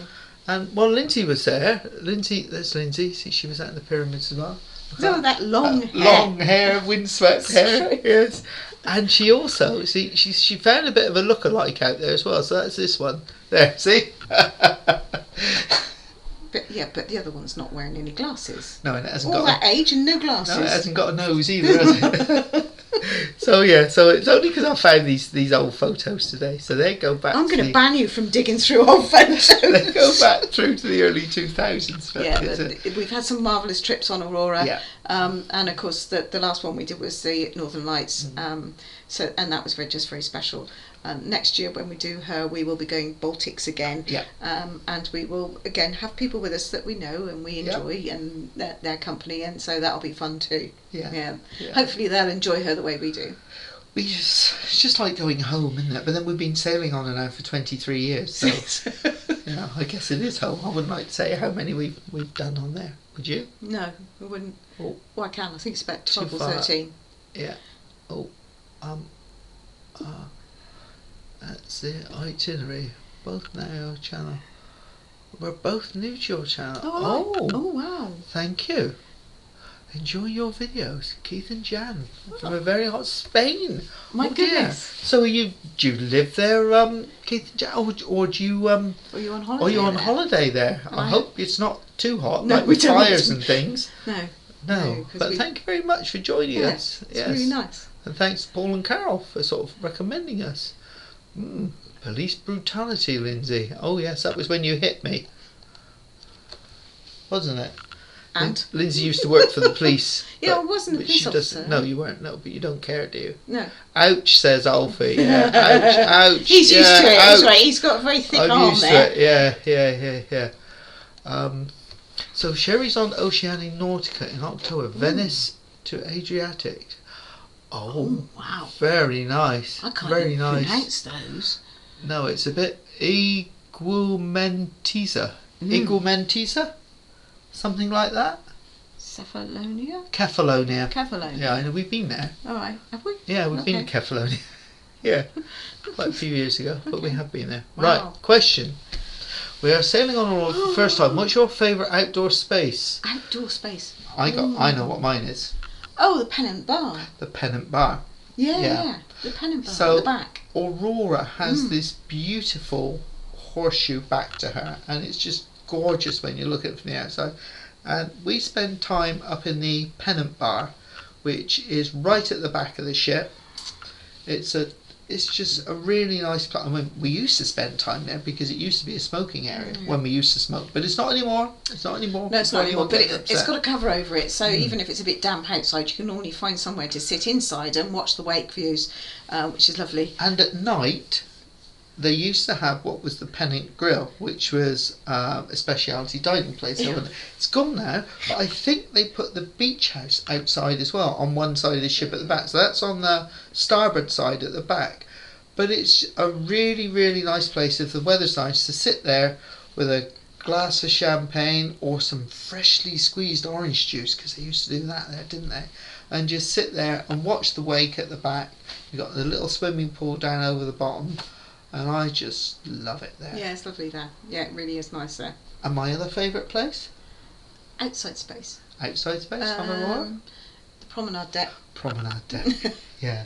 B: And well, Lindsay was there. There's Lindsay. See, she was out in the pyramids as well.
C: So that long hair.
B: Long hair, windswept hair.
C: true.
B: Yes. And she also she found a bit of a lookalike out there as well. So that's this one there. See.
C: But the other one's not wearing any glasses.
B: No, and it hasn't
C: All
B: got.
C: that age and no glasses.
B: No, it hasn't got a nose either, has it? So yeah, so it's only because I found these old photos today. So they go back.
C: I'm going to ban you from digging through old photos.
B: They go back through to the early 2000s.
C: We've had some marvellous trips on Aurora.
B: Yeah.
C: And of course, the last one we did was the Northern Lights. And that was just very special. Next year, when we do her, we will be going Baltics again.
B: Yeah.
C: And we will again have people with us that we know and we enjoy and their company, and so that'll be fun too.
B: Yeah.
C: Hopefully, they'll enjoy her the way we do.
B: It's just like going home, isn't it? But then we've been sailing on and out for 23 years, so I guess it is home. I wouldn't like to say how many we've done on there. Would you?
C: No, we wouldn't.
B: Oh.
C: Well, I can. I think it's about 12 or
B: Too far.
C: 13.
B: Yeah. Oh. That's the itinerary. Both now channel. We're both new to your channel.
C: Oh wow.
B: Thank you. Enjoy your videos, Keith and Jan from a very hot Spain.
C: My
B: dear.
C: goodness.
B: So do you live there, Keith and Jan, or do you
C: Are you on holiday?
B: Are you on
C: there?
B: holiday there? I hope it's not too hot,
C: No,
B: like
C: we
B: with
C: don't.
B: fires and things.
C: No,
B: But thank you very much for joining us.
C: It's really nice.
B: And thanks to Paul and Carol for sort of recommending us. Police brutality, Lindsay. Oh yes, that was when you hit me, wasn't it?
C: And?
B: Lindsay used to work for the police.
C: Yeah, I wasn't a
B: but
C: police
B: she
C: officer.
B: doesn't. No, you weren't. No, but you don't care, do you?
C: No.
B: Ouch, says Alfie. Yeah, ouch, ouch.
C: He's used to it.
B: ouch.
C: That's right. He's got a very thick
B: I'm
C: arm
B: used
C: there.
B: to it. Yeah. So Sherry's on Oceania Nautica in October. Venice to Adriatic. Oh,
C: wow.
B: Very nice.
C: I can't
B: very
C: even
B: nice.
C: pronounce those.
B: No, it's a bit Igumentisa. Igumentisa? Something like that?
C: Cephalonia?
B: Kefalonia.
C: Kefalonia.
B: Yeah, I know we've been there.
C: All right. Have we?
B: Yeah, we've been
C: Okay.
B: to Kefalonia. Yeah, quite a few years ago, but we have been there.
C: Wow.
B: Right, question. We are sailing on Aurora for the first time. What's your favourite outdoor space?
C: Outdoor space.
B: I know what mine is.
C: Oh, the Pennant Bar.
B: The Pennant Bar.
C: Yeah. The Pennant Bar
B: So-
C: at the back.
B: Aurora has this beautiful horseshoe back to her, and it's just gorgeous when you look at it from the outside. And we spend time up in the Pennant Bar, which is right at the back of the ship. It's just a really nice place. I mean, we used to spend time there because it used to be a smoking area when we used to smoke, but it's not anymore. It's not anymore.
C: No, it's not anymore, but it's
B: upset.
C: got a cover over it, so even if it's a bit damp outside, you can normally find somewhere to sit inside and watch the wake views, which is lovely.
B: And at night, they used to have what was the Pennant Grill, which was a specialty dining place.
C: Yeah.
B: It's gone now, but I think they put the beach house outside as well on one side of the ship at the back. So that's on the starboard side at the back. But it's a really, really nice place if the weather's nice to sit there with a glass of champagne or some freshly squeezed orange juice, because they used to do that there, didn't they? And just sit there and watch the wake at the back. You've got the little swimming pool down over the bottom. And I just love it there.
C: Yeah, it's lovely there. Yeah, it really is nice there.
B: And my other favourite place?
C: Outside space.
B: Outside space on Aurora?
C: The promenade deck.
B: Promenade deck. Yeah.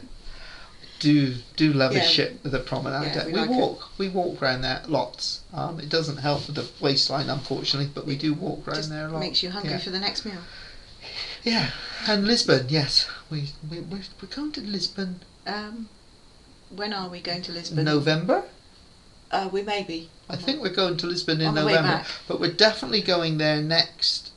B: Do love a
C: Yeah.
B: ship with a promenade
C: Yeah,
B: deck.
C: we
B: We
C: like
B: walk. We walk around there lots. It doesn't help with the waistline, unfortunately, but we do walk around
C: Just
B: there a lot.
C: makes you hungry
B: Yeah.
C: for the next meal.
B: Yeah. And Lisbon, yes. We're going to Lisbon
C: When are we going to Lisbon?
B: November?
C: We may be.
B: I think we're going to Lisbon in
C: On the way
B: November.
C: back.
B: But we're definitely going there next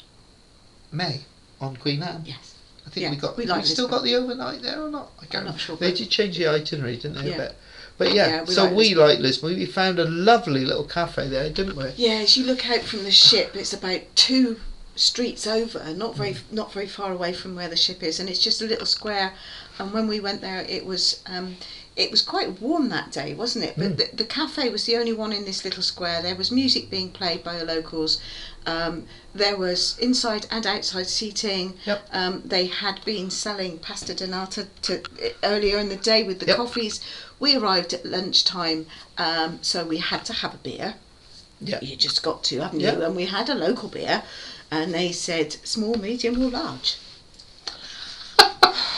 B: May on Queen Anne.
C: Yes.
B: I think
C: Yeah,
B: we
C: we like
B: still
C: Lisbon.
B: got the overnight there or not? I can't
C: I'm not
B: remember.
C: sure,
B: They
C: but-
B: did change the itinerary, didn't they,
C: Yeah.
B: a bit? But yeah,
C: we
B: so
C: like
B: we
C: Lisbon.
B: like Lisbon. We found a lovely little cafe there, didn't we?
C: Yeah, as you look out from the ship, it's about 2 streets over, not very far away from where the ship is, and it's just a little square. And when we went there, it was quite warm that day, wasn't it? But the cafe was the only one in this little square. There was music being played by the locals. There was inside and outside seating.
B: Yep.
C: They had been selling pasta donata earlier in the day with the
B: Yep.
C: coffees. We arrived at lunchtime, so we had to have a beer.
B: Yeah.
C: You just got to, haven't
B: Yeah.
C: you? And we had a local beer, and they said small, medium, or large.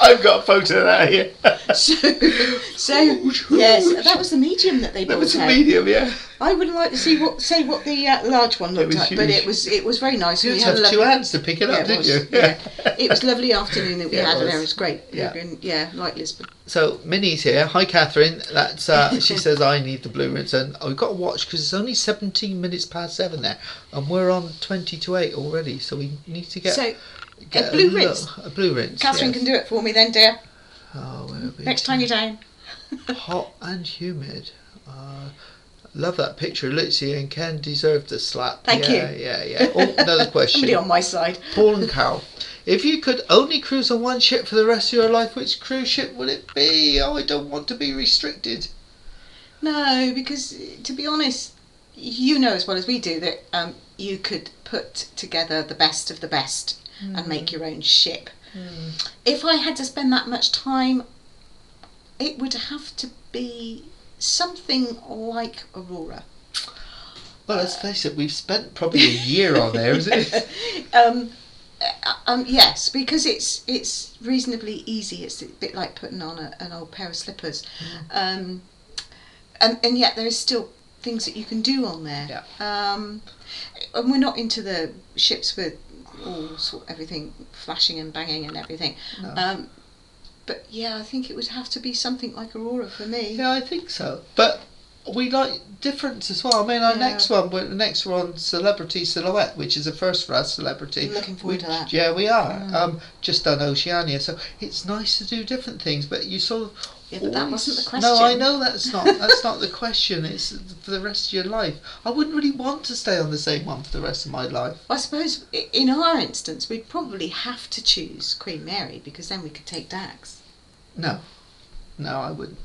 B: I've got a photo of that here.
C: So yes, that was the medium that they brought
B: That was a
C: out.
B: medium, yeah.
C: I would like to say what the large one looked like, but
B: huge.
C: it was very nice.
B: You
C: We
B: had
C: had a
B: two
C: lovely,
B: hands to pick it up,
C: it
B: didn't
C: was,
B: you?
C: yeah. It was a lovely afternoon that we
B: Yeah, it
C: had, and
B: was.
C: it was great.
B: Yeah.
C: Like Lisbon.
B: So Minnie's here. Hi, Catherine. That's she says I need the blue rinse, and we've got to watch because it's only 17 minutes past 7 there, and we're on 20 to 8 already. So we need to get
C: A blue rinse.
B: A blue rinse.
C: Catherine can do it for me then, dear.
B: Oh, where are we?
C: Next time you're down.
B: Hot and humid. Love that picture, Lucy and Ken deserved a slap.
C: Thank you.
B: Yeah. Oh, another question.
C: Somebody on my side.
B: Paul and Carol. If you could only cruise on one ship for the rest of your life, which cruise ship would it be? Oh, I don't want to be restricted.
C: No, because to be honest, you know as well as we do that you could put together the best of the best and make your own ship. If I had to spend that much time, it would have to be something like Aurora.
B: Well, let's face it, we've spent probably a year on there, isn't it?
C: Yes, because it's reasonably easy. It's a bit like putting on an old pair of slippers, and yet there is still things that you can do on there.
B: Yeah.
C: And we're not into the ships with everything flashing and banging and everything.
B: No.
C: But yeah, I think it would have to be something like Aurora for me.
B: Yeah, I think so. But we like difference as well. I mean, our next one, Celebrity Silhouette, which is a first for us, Celebrity.
C: I'm looking forward to that.
B: Yeah, we are. Just done Oceania, so it's nice to do different things. But you sort of.
C: Yeah, but that wasn't the question.
B: No, I know that's not. That's not the question. It's for the rest of your life. I wouldn't really want to stay on the same one for the rest of my life.
C: I suppose in our instance, we'd probably have to choose Queen Mary because then we could take Dax.
B: No, I wouldn't.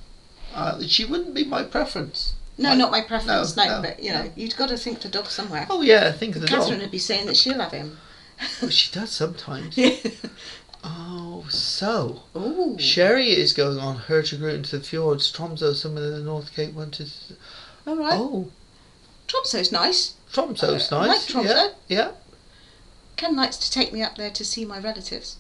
B: She wouldn't be my preference.
C: No, not my preference. No,
B: no,
C: but you've got to think the dog somewhere.
B: Oh yeah, think of the
C: Catherine
B: dog.
C: would be saying that she'll have him.
B: Oh, she does sometimes. Oh, so
C: Ooh.
B: Sherry is going on Hertogrutten to the fjords, Tromsø, some of the North Cape wanted.
C: All right.
B: Oh,
C: Tromsø's nice.
B: Tromsø's
C: I like
B: nice.
C: Tromsø.
B: Yeah.
C: Ken likes to take me up there to see my relatives.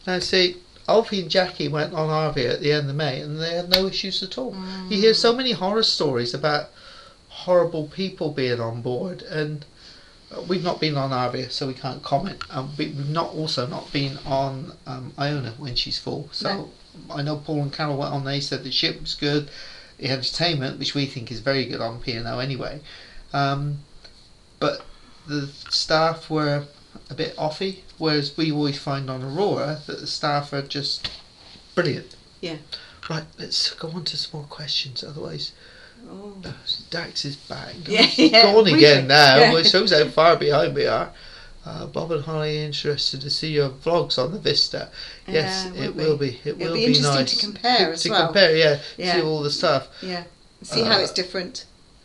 B: Now see, Alfie and Jackie went on Arvia at the end of May, and they had no issues at all. You hear so many horror stories about horrible people being on board, and we've not been on Arvia, so we can't comment. We've not been on Iona when she's full. So
C: No.
B: I know Paul and Carol went on. They said the ship was good, the entertainment, which we think is very good on P&O anyway. But the staff were a bit offy, whereas we always find on Aurora that the staff are just brilliant.
C: Yeah.
B: Right, let's go on to some more questions. Otherwise,
C: Oh.
B: Dax is back.
C: Yeah,
B: Gone
C: briefly.
B: again now.
C: Yeah.
B: It shows how far behind we are. Bob and Holly interested to see your vlogs on the Vista. Yes,
C: Yeah,
B: it will be. It
C: It'll
B: will
C: be
B: be
C: interesting
B: nice
C: to compare as
B: to
C: well.
B: compare. Yeah,
C: Yeah.
B: see all the stuff.
C: Yeah. See how it's different.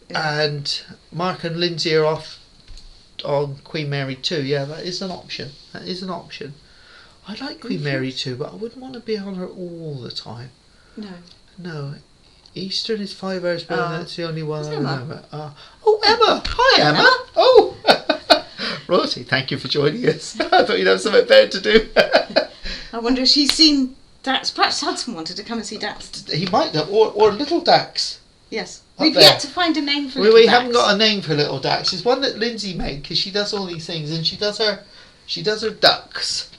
B: And Mark and Lindsay are off on Queen Mary 2. Yeah, that is an option. That is an option. I like Queen Mary 2, but I wouldn't want to be on her all the time.
C: No.
B: No. Eastern is 5 hours, but that's the only one
C: It's
B: I
C: Emma.
B: remember. Oh, Emma! Hi,
C: Hello,
B: Emma!
C: Emma.
B: Oh! Rosie, thank you for joining us. I thought you'd have something better to do.
C: I wonder if she's seen Dax. Perhaps Hudson wanted to come and see Dax.
B: He might have, or Little Dax.
C: Yes.
B: Up
C: We've
B: there.
C: yet to find a name for
B: We
C: Little Dax.
B: haven't got a name for Little Dax. It's one that Lindsay made because she does all these things, and she does her ducks,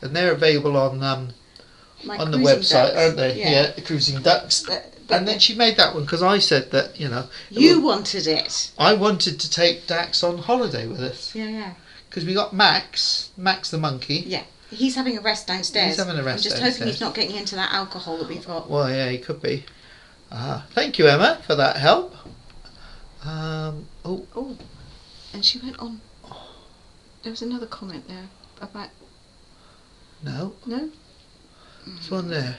B: and they're available on
C: My
B: on the
C: cruising
B: website,
C: ducks.
B: aren't they? Yeah, the cruising ducks.
C: But
B: And then she made that one because I said that
C: you wanted it.
B: I wanted to take Dax on holiday with us
C: Yeah.
B: because we got Max the monkey.
C: Yeah. He's having a rest downstairs.
B: He's having a rest
C: I'm just
B: downstairs.
C: hoping he's not getting into that alcohol that we've got.
B: Well, yeah, he could be. Thank you, Emma, for that help.
C: Oh, and she went on. There was another comment there about.
B: No,
C: No?
B: there's one there.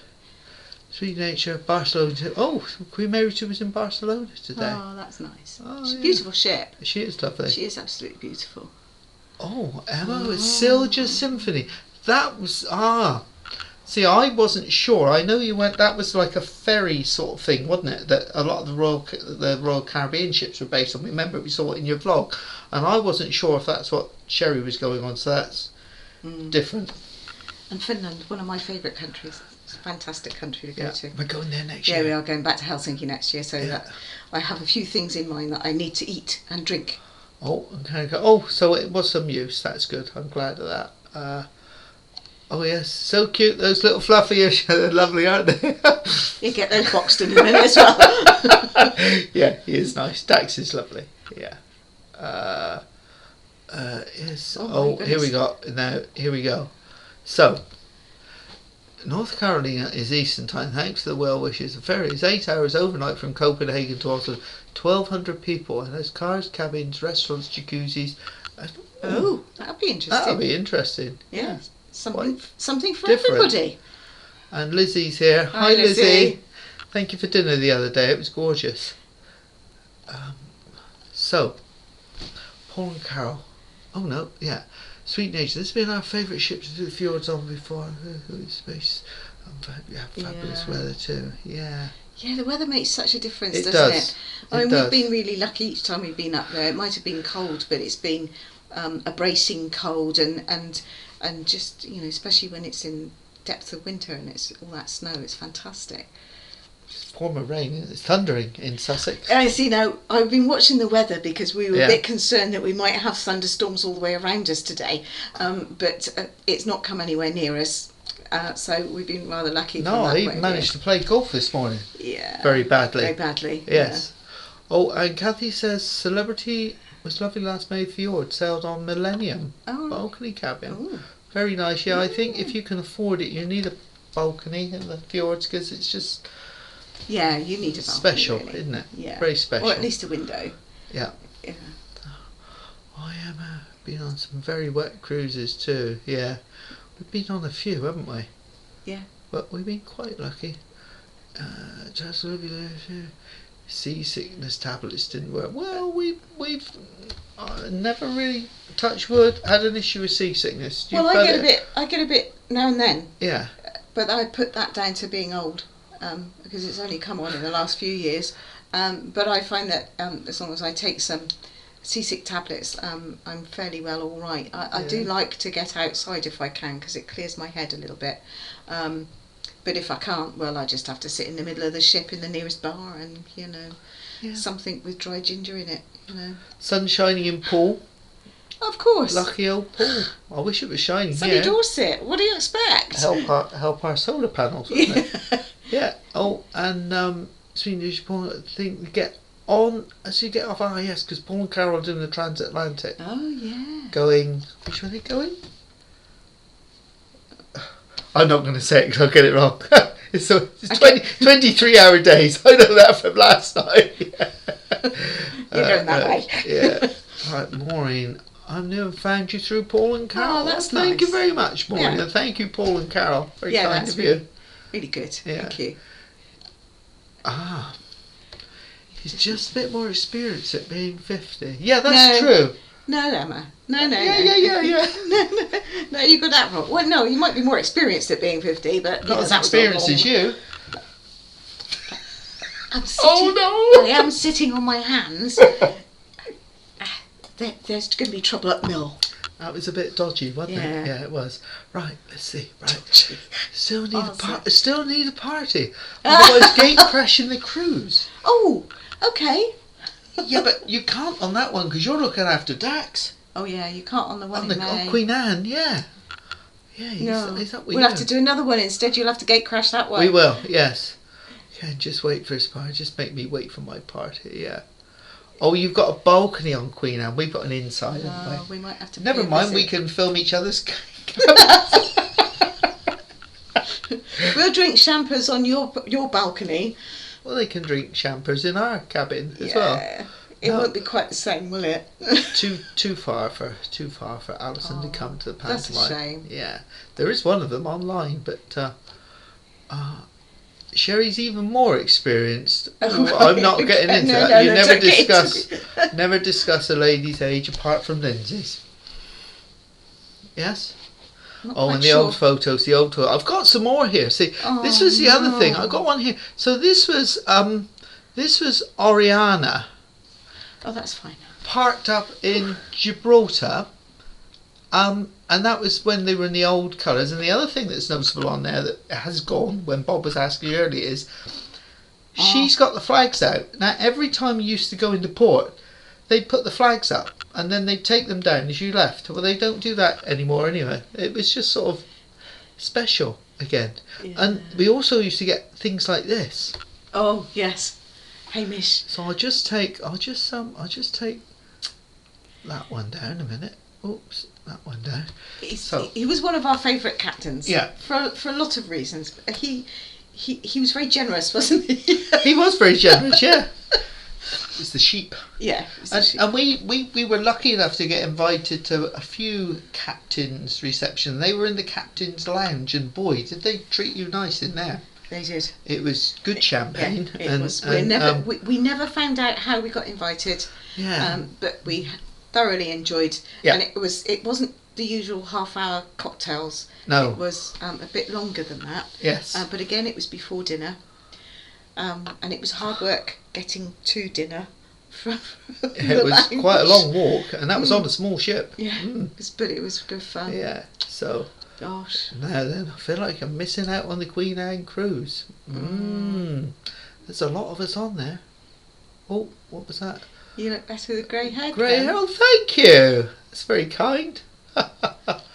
B: Sweet Nature, Barcelona. Oh, Queen Mary 2 was in Barcelona today.
C: Oh, that's nice.
B: Oh,
C: She's a
B: yeah.
C: beautiful ship.
B: She is lovely.
C: She is absolutely beautiful.
B: Oh, Emma, it's Silja Symphony. That was See, I wasn't sure. I know you went. That was like a ferry sort of thing, wasn't it? That a lot of the Royal Caribbean ships were based on. Remember, we saw it in your vlog, and I wasn't sure if that's what Sherry was going on. So that's different.
C: And Finland, one of my favourite countries. It's a fantastic country to go
B: Yeah,
C: to.
B: we're going there next
C: Yeah,
B: year.
C: we are going back to Helsinki next year, so that I have a few things in mind that I need to eat and drink.
B: Oh, okay. Oh, so it was some use. That's good. I'm glad of that. Oh yes, so cute. Those little fluffy ears. They're lovely, aren't they?
C: You get those Boxton in a minute as well.
B: Yeah, he is nice. Dax is lovely. Yeah. Yes.
C: Oh, my
B: Here we
C: goodness.
B: go. Now, here we go. So, North Carolina is Eastern Time. Thanks to the well wishes. The ferry is 8 hours overnight from Copenhagen to Oslo. 1,200 people, and there's cars, cabins, restaurants, jacuzzis.
C: Oh, that'll be interesting.
B: That'll be interesting.
C: Yeah,
B: Quite
C: something for
B: different.
C: everybody.
B: And Lizzie's here.
C: Hi, Lizzie.
B: Thank you for dinner the other day. It was gorgeous. So, Paul and Carol. Oh no, yeah. Sweet Nature. This has been our favourite ship to do the fjords on before. Space. Fabulous
C: Yeah.
B: weather too. Yeah.
C: Yeah, the weather makes such a difference,
B: It
C: doesn't
B: does.
C: it? I
B: It
C: mean,
B: does.
C: we've been really lucky each time we've been up there. It might have been cold, but it's been a bracing cold, and just, you know, especially when it's in depth of winter and it's all that snow, it's fantastic.
B: It's former rain. It's thundering in Sussex.
C: I see now. I've been watching the weather because we were
B: Yeah.
C: a bit concerned that we might have thunderstorms all the way around us today, but it's not come anywhere near us. So we've been rather lucky.
B: No,
C: from that
B: I
C: point
B: even
C: of
B: managed to play golf this morning.
C: view. Yeah.
B: Very badly.
C: Very badly.
B: Yes. Oh, and Kathy says Celebrity was lovely last May fjord, sailed on Millennium
C: Oh.
B: balcony cabin.
C: Oh.
B: Very nice. Yeah, I think if you can afford it, you need a balcony in the fjords because it's just
C: Yeah, you need a balcony,
B: special,
C: really.
B: isn't it?
C: Yeah.
B: Very special.
C: Or at least a window.
B: Yeah.
C: Yeah.
B: I am been on some very wet cruises too. Yeah, we've been on a few, haven't we?
C: Yeah.
B: But we've been quite lucky. Just a little bit. Seasickness tablets didn't work. Well, we've never really, touch wood, had an issue with seasickness.
C: Well, I get a bit now and then,
B: Yeah.
C: but I put that down to being old, because it's only come on in the last few years. But I find that as long as I take some seasick tablets, I'm fairly well all right. I do
B: Yeah.
C: like to get outside if I can because it clears my head a little bit. But if I can't, well, I just have to sit in the middle of the ship in the nearest bar and, you know,
B: Yeah.
C: something with dry ginger in it, you know.
B: Sun shining in Poole.
C: Of course.
B: Lucky old Poole. I wish it was shining
C: Sunny
B: here.
C: Dorset, what do you expect?
B: Help our solar panels, wouldn't it?
C: Yeah.
B: Yeah. Oh, and Swedish Paul, I think we get on as you get off. Ah, yes, because Paul and Carol are doing the transatlantic.
C: Oh, yeah.
B: Going. Which way are they going? I'm not going to say it because I'll get it wrong. It's 23-hour days. I know that from last night.
C: You're going that way.
B: Yeah. Right, Maureen. I'm new and found you through Paul and Carol.
C: Oh, that's
B: Thank
C: nice.
B: you very much, Maureen.
C: Yeah.
B: And thank you, Paul and Carol. Very
C: Yeah,
B: kind
C: that's
B: of
C: really,
B: you.
C: really good.
B: Yeah.
C: Thank you.
B: Ah. He's just a bit more experienced at being 50. Yeah, that's true.
C: No, Emma. No.
B: Yeah.
C: No, you got that wrong. Well, no, you might be more experienced at being 50, but
B: Not as experienced as you.
C: I'm sitting,
B: Oh, no.
C: I am sitting on my hands. There's going to be trouble at mill.
B: That was a bit dodgy, wasn't
C: Yeah.
B: it? Yeah, it was. Right, let's see. Right. Still need a party. Otherwise, gate crashing the cruise.
C: Oh, okay.
B: Yeah, but you can't on that one because you're looking after Dax.
C: Oh yeah, you can't on the one in May.
B: On Queen Anne, yeah. Yeah, he's up with
C: We'll
B: you.
C: have to do another one instead. You'll have to gate crash that one.
B: We will, yes. Yeah, just wait for his party. Just make me wait for my party, yeah. Oh, you've got a balcony on Queen Anne. We've got an inside, haven't we?
C: We might have to.
B: Never
C: pay a
B: mind, we
C: visit.
B: can film each other's.
C: We'll drink champers on your balcony.
B: Well, they can drink champers in our cabin as well.
C: It
B: No.
C: won't be quite the same, will it?
B: Too far for Alison to come to the
C: that's a
B: pantomime.
C: shame.
B: Yeah, there is one of them online, but Sherry's even more experienced.
C: Oh,
B: Ooh, I'm not getting into
C: no,
B: that.
C: no,
B: You
C: no,
B: never
C: don't get
B: discuss never discuss a lady's age apart from Lindsay's. Yes.
C: Not
B: Oh,
C: quite
B: and the
C: sure.
B: old photos, I've got some more here. See, this was the other thing. I got one here. So this was Oriana
C: Oh, that's fine.
B: parked up in Gibraltar. and that was when they were in the old colours. And the other thing that's noticeable on there that has gone when Bob was asking earlier is she's got the flags out. Now, every time you used to go into port, they'd put the flags up and then they'd take them down as you left. Well, they don't do that anymore anyway. It was just sort of special again.
C: Yeah.
B: And we also used to get things like this.
C: Oh yes, Hamish.
B: So I'll just take that one down a minute. Oops, that one down.
C: He was one of our favourite captains.
B: Yeah.
C: For a lot of reasons. He was very generous, wasn't he?
B: He was very generous, yeah. It's the sheep.
C: Yeah.
B: And we were lucky enough to get invited to a few captains' reception. They were in the captain's lounge, and boy, did they treat you nice in there.
C: They did.
B: It was good champagne.
C: Yeah, it was. We never found out how we got invited.
B: Yeah.
C: But we thoroughly enjoyed.
B: Yeah.
C: And it wasn't the usual half-hour cocktails.
B: No.
C: It was a bit longer than that.
B: Yes.
C: But again, it was before dinner. And it was hard work getting to dinner from
B: It was quite a long walk, and that was on a small ship.
C: Yeah, but it was good fun.
B: Yeah, so
C: gosh.
B: Now then, I feel like I'm missing out on the Queen Anne cruise. There's a lot of us on there. Oh, what was that?
C: You look better with grey hair.
B: Grey hair, oh, thank you. That's very kind.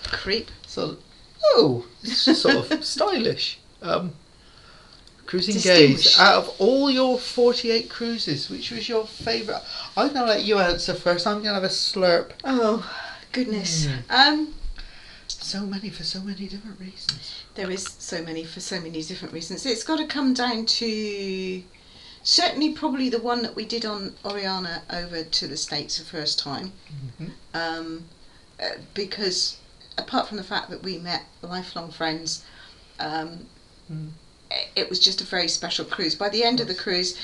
C: Creep.
B: So, it's just sort of stylish. Cruising
C: Distinguished.
B: Gaze, out of all your 48 cruises, which was your favourite? I'm going to let you answer first. I'm going to have a slurp.
C: Oh, goodness.
B: So many for so many different reasons.
C: There is so many for so many different reasons. It's got to come down to certainly probably the one that we did on Oriana over to the States the first time. Because apart from the fact that we met lifelong friends, it was just a very special cruise. By the end of the cruise,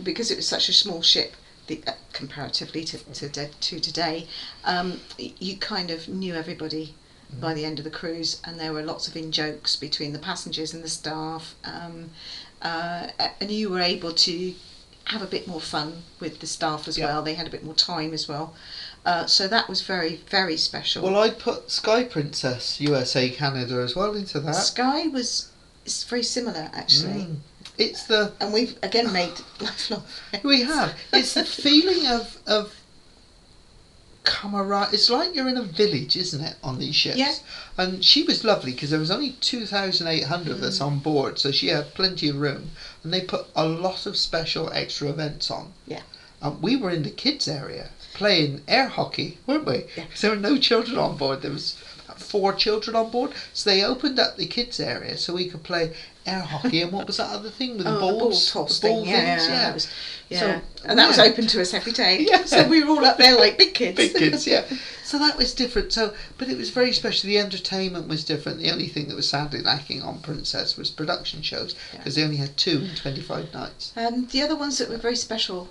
C: because it was such a small ship, comparatively to today, you kind of knew everybody by the end of the cruise, and there were lots of in-jokes between the passengers and the staff, and you were able to have a bit more fun with the staff as well. They had a bit more time as well. So that was very, very special.
B: Well, I'd put Sky Princess USA Canada as well into that.
C: Sky it's very similar, actually.
B: It's
C: and we've again made lifelong friends.
B: We have. It's the feeling of camaraderie. It's like you're in a village, isn't it, on these ships?
C: Yeah.
B: And she was lovely because there was only 2,800 of us on board, so she had plenty of room. And they put a lot of special extra events on.
C: Yeah.
B: We were in the kids area playing air hockey, weren't we?
C: Yeah.
B: Because there were no children on board. There was 4 children on board, so they opened up the kids area so we could play air hockey. And what was that other thing with the balls?
C: Ball toss thing. Yeah.
B: So,
C: and that was open to us every day.
B: Yeah.
C: So we were all up there like big kids.
B: Big kids, yeah. So that was different. So, but it was very special. The entertainment was different. The only thing that was sadly lacking on Princess was production shows, because they only had 2 in 25 nights.
C: The other ones that were very special,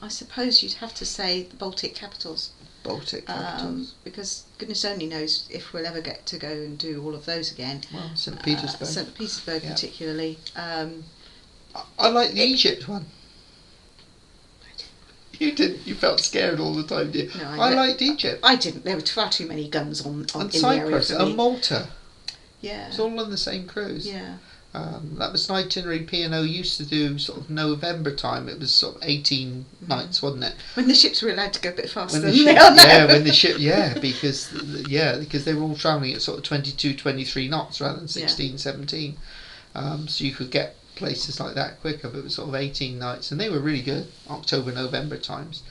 C: I suppose you'd have to say the Baltic Capitals.
B: Baltic Capitals.
C: Because goodness only knows if we'll ever get to go and do all of those again.
B: Well, St. Petersburg.
C: St. Petersburg particularly.
B: I like the Egypt one. You didn't. You felt scared all the time, did you?
C: No,
B: I liked Egypt.
C: I didn't. There were far too many guns on
B: and
C: in
B: Cyprus
C: the area for me.
B: and Malta.
C: Yeah.
B: It's all on the same cruise.
C: Yeah.
B: That was an itinerary P&O used to do sort of November time. It was sort of 18 nights, wasn't it?
C: When the ships were allowed to go a bit faster
B: When the
C: than
B: ship,
C: they are now.
B: yeah, when the ship, because they were all travelling at sort of 22, 23 knots rather than 16, 17. So you could get places like that quicker, but it was sort of 18 nights, and they were really good, October, November times.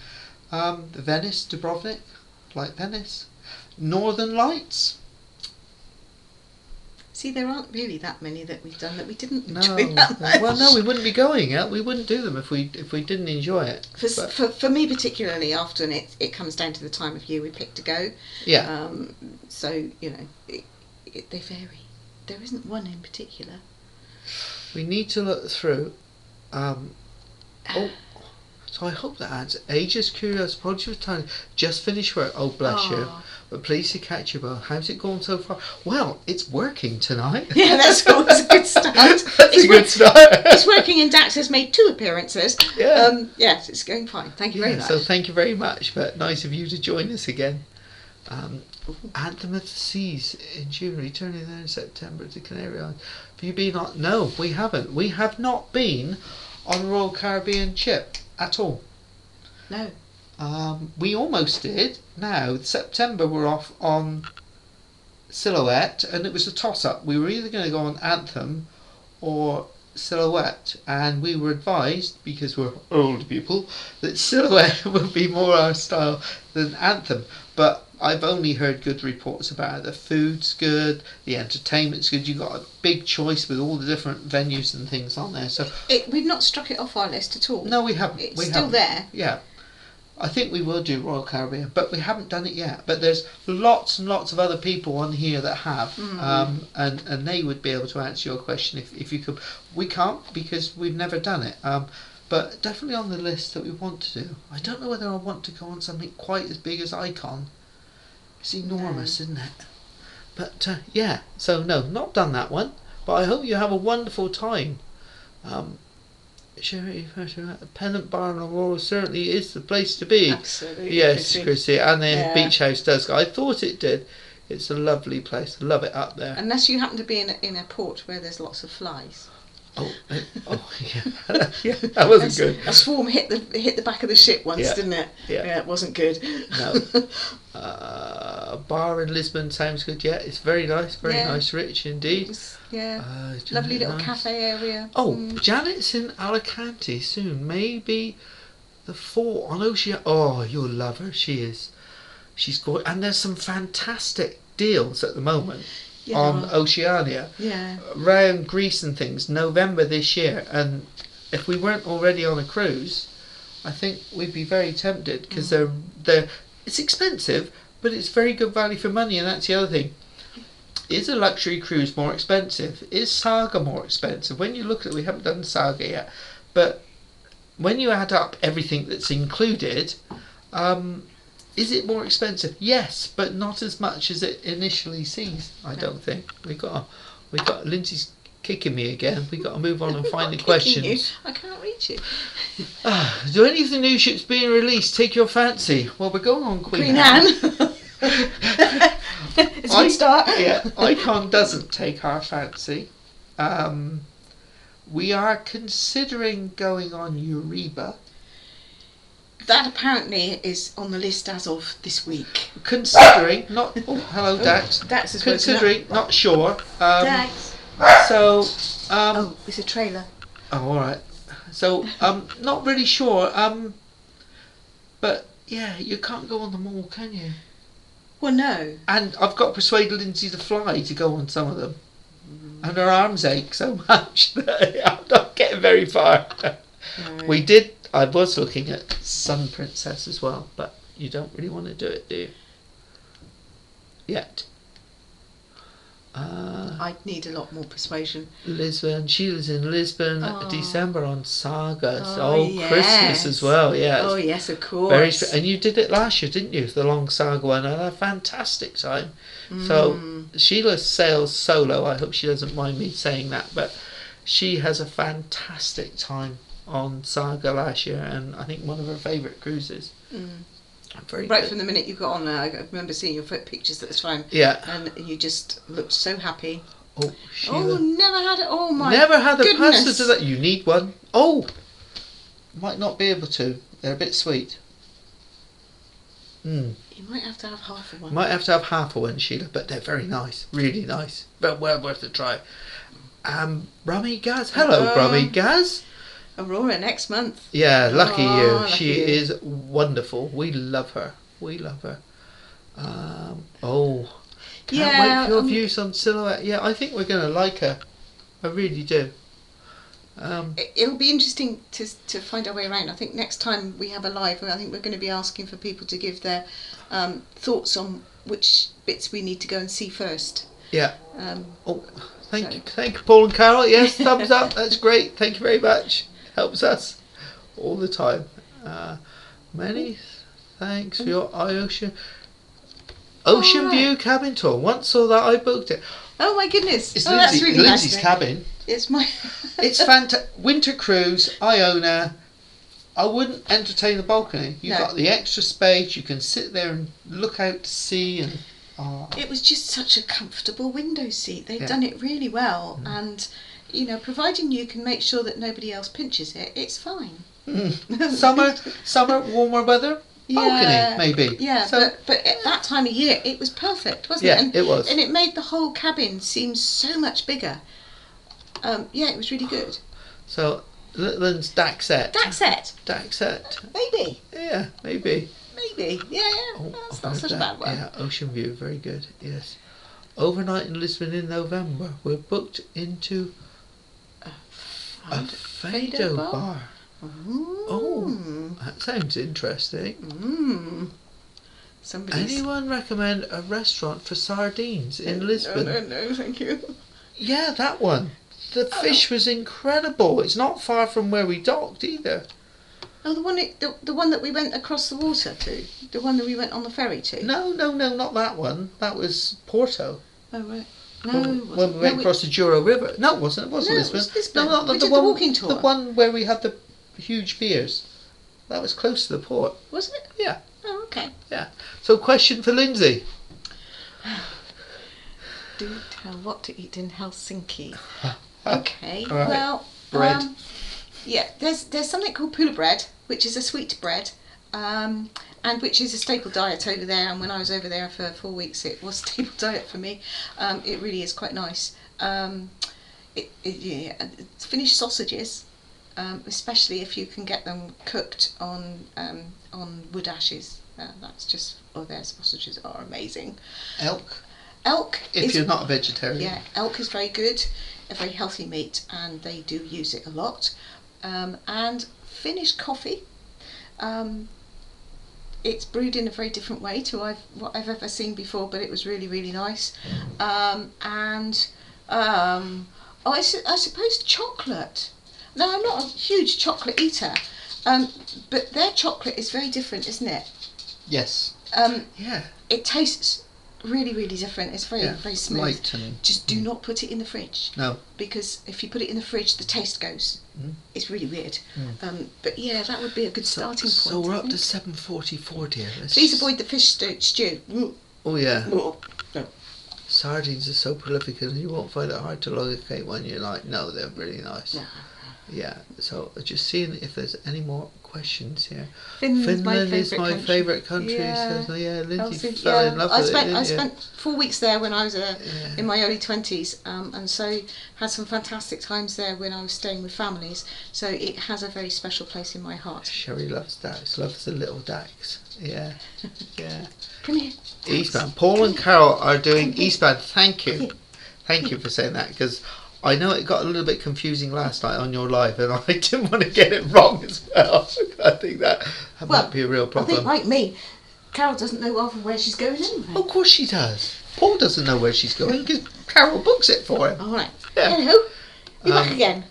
B: The Venice, Dubrovnik, like Venice. Northern Lights.
C: See, there aren't really that many that we've done that we didn't
B: No,
C: enjoy that much.
B: well, no, we wouldn't be going. We wouldn't do them if we didn't enjoy it.
C: For me particularly, often it comes down to the time of year we pick to go.
B: Yeah.
C: So you know, they vary. There isn't one in particular.
B: We need to look through. So I hope that adds Ages Curious. Apologies for time. Just finished work. Oh, bless you. But pleased to catch you, Well, how's it going so far? Well, it's working tonight.
C: Yeah, that's always a good start.
B: That's a good start.
C: It's working, and Dax has made 2 appearances.
B: Yeah.
C: Yes, it's going fine. Thank you very much.
B: So thank you very much. But nice of you to join us again. Anthem of the Seas in June, returning there in September to Canary Islands. Have you been on? No, we haven't. We have not been on Royal Caribbean ship at all.
C: No.
B: We almost did. Now, September we're off on Silhouette, and it was a toss-up. We were either going to go on Anthem or Silhouette, and we were advised, because we're old people, that Silhouette would be more our style than Anthem. But I've only heard good reports about it. The food's good, the entertainment's good. You've got a big choice with all the different venues and things on there. So
C: we've not struck it off our list at all.
B: no, we haven't.
C: It's still there.
B: Yeah. I think we will do Royal Caribbean, but we haven't done it yet. But there's lots and lots of other people on here that have, and they would be able to answer your question if you could. We can't because we've never done it, but definitely on the list that we want to do. I don't know whether I want to go on something quite as big as Icon. It's enormous, isn't it? But yeah, so no, not done that one. But I hope you have a wonderful time. Sherry, Pennant Bar and Aurora certainly is the place to be.
C: Absolutely.
B: Yes, Chrissy, and the Beach House does. I thought it did. It's a lovely place. I love it up there.
C: Unless you happen to be in a port where there's lots of flies.
B: Oh yeah, yeah, that wasn't good.
C: A swarm hit the back of the ship once, didn't it?
B: Yeah,
C: it wasn't good.
B: No. Bar in Lisbon sounds good. Yeah, it's very nice, nice, rich indeed.
C: Lovely little cafe area.
B: Oh, Janet's in Alicante soon. Maybe the 4 on Oceania. Oh, you'll love her. She is. She's gorgeous, and there's some fantastic deals at the moment. On Oceania, around Greece and things, November this year, and if we weren't already on a cruise, I think we'd be very tempted because they're it's expensive, but it's very good value for money, and that's the other thing. Is a luxury cruise more expensive? Is Saga more expensive? When you look at it, we haven't done Saga yet, but when you add up everything that's included, is it more expensive? Yes, but not as much as it initially seems. I don't think. We got Lindsay's kicking me again. We got to move on and find the questions.
C: You. I can't reach you.
B: Do any of the new ships being released take your fancy? Well, we're going on Queen
C: Anne. It's a good start.
B: Yeah, Icon doesn't take our fancy. We are considering going on Eureba.
C: That apparently is on the list as of this week.
B: Considering, not... Oh, hello, Dax.
C: Dax is
B: considering, not sure.
C: Dax.
B: So...
C: it's a trailer.
B: Oh, alright. So, not really sure. But, yeah, you can't go on them all, can you?
C: Well, no.
B: And I've got to persuade Lindsay to fly to go on some of them. And her arms ache so much that I'm not getting very far. Right. We did... I was looking at Sun Princess as well, but you don't really want to do it, do you? Yet.
C: I'd need a lot more persuasion.
B: Lisbon. She lives in Lisbon. December on Saga.
C: Yes.
B: Christmas as well. Yeah.
C: Oh yes, of course.
B: And you did it last year, didn't you? The long Saga one, and I had a fantastic time. So Sheila sails solo. I hope she doesn't mind me saying that, but she has a fantastic time on Saga last year, and I think one of her favourite cruises. Very
C: right
B: good.
C: from the minute you got on there, I remember seeing your pictures at the time.
B: Yeah.
C: And you just looked so happy.
B: Oh, Sheila.
C: Oh, never had it. Oh my
B: Never had a
C: goodness.
B: pasta to that. You need one. Oh, might not be able to. They're a bit sweet.
C: You might have to have half of one.
B: Might have to have half of one, Sheila, but they're very nice. Really nice. But well worth a try. Brummy Gaz. Hello, Brummy Gaz.
C: Aurora next month.
B: Yeah, lucky you.
C: Lucky
B: She
C: you.
B: is wonderful. We love her. We love her. Can't wait for your views on Silhouette. Yeah, I think we're going to like her. I really do.
C: It'll be interesting to find our way around. I think next time we have a live, I think we're going to be asking for people to give their thoughts on which bits we need to go and see first.
B: Yeah. Thank you, Paul and Carol. Yes, thumbs up. That's great. Thank you very much. Helps us all the time. Many thanks for your Ocean View cabin tour. Once saw that, I booked it.
C: Oh my goodness!
B: It's
C: that's really
B: Lindsay's
C: nice.
B: cabin.
C: It's my.
B: It's fantastic. Winter cruise, Iona. I wouldn't entertain the balcony. You've got the extra space. You can sit there and look out to sea, and Oh.
C: It was just such a comfortable window seat. They've
B: Yeah.
C: done it really well, and providing you can make sure that nobody else pinches it, it's fine.
B: Summer, warmer weather, balcony maybe.
C: Yeah,
B: So,
C: but at that time of year, it was perfect, wasn't it?
B: yeah,
C: And,
B: it was.
C: and it made the whole cabin seem so much bigger. It was really good.
B: So Lynn's DAC set.
C: DAC set, maybe,
B: Yeah, maybe.
C: yeah. That's not such a bad one.
B: Yeah, ocean view, very good. Yes. Overnight in Lisbon in November. We're booked into a Fado bar. Oh, that sounds interesting. Anyone recommend a restaurant for sardines in Lisbon?
C: No, thank you.
B: Yeah, that one. The fish was incredible. It's not far from where we docked either.
C: Oh, the one that we went across the water to, the one that we went on the ferry to.
B: No, not that one. That was Porto.
C: Oh right. No,
B: when we went across the Douro River. No, it wasn't. It wasn't
C: No,
B: Lisbon.
C: it was Lisbon.
B: No, not
C: We
B: the
C: did the
B: one.
C: walking tour.
B: The one where we had the huge beers. That was close to the port.
C: Was it?
B: Yeah.
C: Oh, okay.
B: Yeah. So, question for Lindsay.
C: Do tell what to eat in Helsinki. Okay.
B: All right.
C: Well,
B: Bread.
C: there's something called pula bread, which is a sweet bread, and which is a staple diet over there. And when I was over there for 4 weeks, it was staple diet for me. It really is quite nice. Finnish sausages, especially if you can get them cooked on wood ashes. That's just their sausages are amazing.
B: Elk.
C: Elk.
B: If you're not a vegetarian.
C: Yeah, elk is very good, a very healthy meat, and they do use it a lot. And Finnish coffee. It's brewed in a very different way to what I've ever seen before, but it was really, really nice. I suppose chocolate. No, I'm not a huge chocolate eater, but their chocolate is very different, isn't it?
B: Yes.
C: Yeah. It tastes really, really different. It's very, very smooth.
B: Light and
C: Just do not put it in the fridge.
B: No.
C: Because if you put it in the fridge, the taste goes. It's really weird. But yeah, that would be a good starting point.
B: So we're up to 7:44, dear.
C: Please avoid the fish stew.
B: Oh yeah.
C: No.
B: Sardines are so prolific, and you won't find it hard to locate when you're like, no, they're really nice.
C: No.
B: Yeah. So just seeing if there's any more questions here.
C: Finland
B: is my favourite country.
C: Yeah.
B: So Lindsay
C: Helsinki,
B: fell in love with it.
C: I spent 4 weeks there when I was in my early 20s, and so had some fantastic times there when I was staying with families. So it has a very special place in my heart.
B: Sherry loves Dax, loves the little Dax. Yeah, yeah.
C: Come here.
B: Eastbound. Paul and Carol are doing Eastbound. Thank you. Thank you for saying that, because I know it got a little bit confusing last night on your live, and I didn't want to get it wrong as well. I think that might be a real problem.
C: I think, like me, Carol doesn't know often where she's going anyway.
B: Of course she does. Paul doesn't know where she's going because Carol books it for him.
C: All right.
B: Yeah.
C: Hello. You're back again.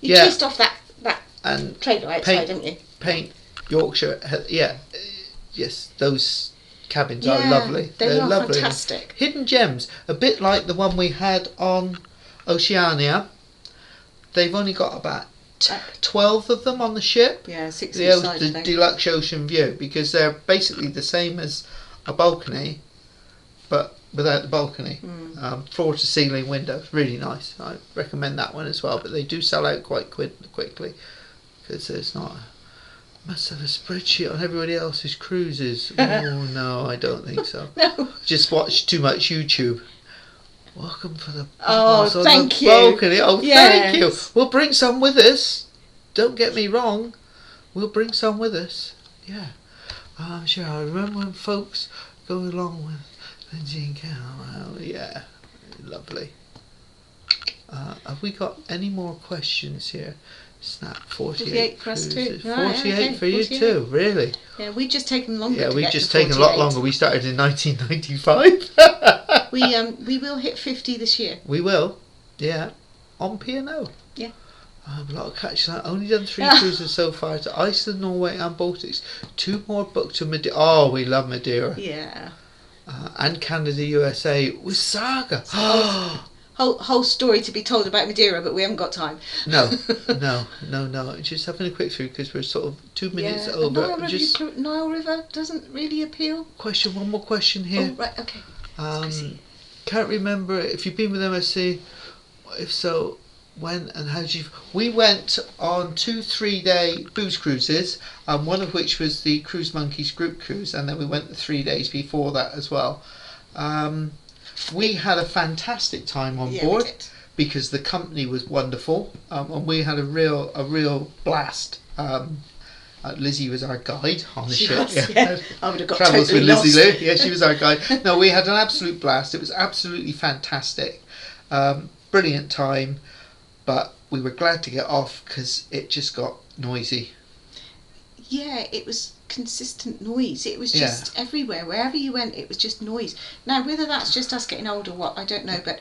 C: You
B: yeah.
C: chased off that
B: and
C: trailer outside, didn't you?
B: Paint, Yorkshire. Yeah. Yes, those cabins are
C: Yeah,
B: lovely.
C: they are
B: lovely.
C: fantastic.
B: Hidden gems, a bit like the one we had on Oceania. They've only got about 12 of them on the ship.
C: Yeah, 6
B: The
C: inside, I
B: the
C: think.
B: deluxe ocean view, because they're basically the same as a balcony, but without the balcony. Floor to ceiling windows, really nice. I recommend that one as well, but they do sell out quite quickly because there's not. Must have a spreadsheet on everybody else's cruises. Oh no, I don't think so.
C: No.
B: Just watch too much YouTube. Welcome for the
C: Oh,
B: on
C: thank
B: the
C: you.
B: balcony. Oh, thank you.
C: Yes.
B: We'll bring some with us. Don't get me wrong. We'll bring some with us. Yeah. I'm sure I remember when folks go along with Lindsay and Carol. Yeah. Lovely. Have we got any more questions here? Snap 48
C: for us
B: cruises.
C: too. Right,
B: 48
C: okay,
B: for you
C: 48.
B: too, really?
C: Yeah, we've just taken longer.
B: Yeah,
C: to
B: we've
C: get
B: just
C: to
B: taken a lot
C: 48.
B: longer. We started in 1995.
C: We will hit 50 this year.
B: We will, yeah, on P&O.
C: Yeah.
B: A lot of catch that. Only done 3 cruises so far to Iceland, Norway, and Baltics. 2 more booked to Madeira. Oh, we love Madeira.
C: Yeah.
B: And Canada, USA with Saga.
C: Whole story to be told about Madeira, but we haven't got time.
B: No. Just having a quick through because we're sort of 2 minutes
C: Yeah.
B: over.
C: Nile River doesn't really appeal.
B: One more question here.
C: Oh, right, okay.
B: Can't remember if you've been with MSC. If so, when and how did you? We went on 2 3-day booze cruises, one of which was the Cruise Monkeys group cruise, and then we went the 3 days before that as well. We had a fantastic time on board because the company was wonderful, and we had a real blast. Lizzie was our guide on the ship.
C: I would have got
B: Travels
C: totally
B: with
C: lost.
B: Lizzie Lou. Yeah, she was our guide. No, we had an absolute blast. It was absolutely fantastic. Brilliant time, but we were glad to get off because it just got noisy.
C: Yeah, it was consistent noise. It was just everywhere. Wherever you went, it was just noise. Now, whether that's just us getting old or what, I don't know, but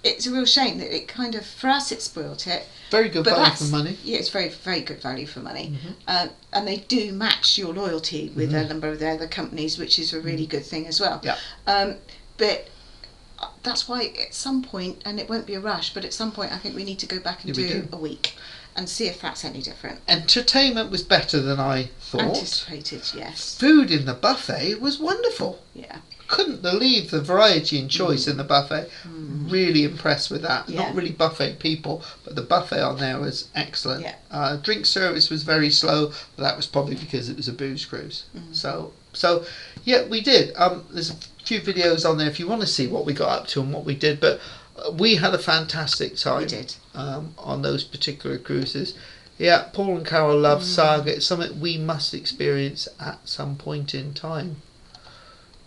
C: it's a real shame that it kind of, for us, it spoilt it.
B: Very good value for money.
C: Yeah, it's very, very good value for money. And they do match your loyalty with a number of the other companies, which is a really good thing as well.
B: Yeah.
C: But that's why at some point, and it won't be a rush, but at some point I think we need to go back and do a week and see if that's any different.
B: Entertainment was better than I thought.
C: Anticipated, yes.
B: Food in the buffet was wonderful.
C: Yeah.
B: Couldn't believe the variety and choice in the buffet. Really impressed with that.
C: Yeah.
B: Not really buffet people, but the buffet on there was excellent.
C: Yeah.
B: Drink service was very slow, but that was probably because it was a booze cruise. So yeah, we did. There's a few videos on there if you want to see what we got up to and what we did, but we had a fantastic time.
C: We did.
B: On those particular cruises. Yeah, Paul and Carol love Saga. It's something we must experience at some point in time.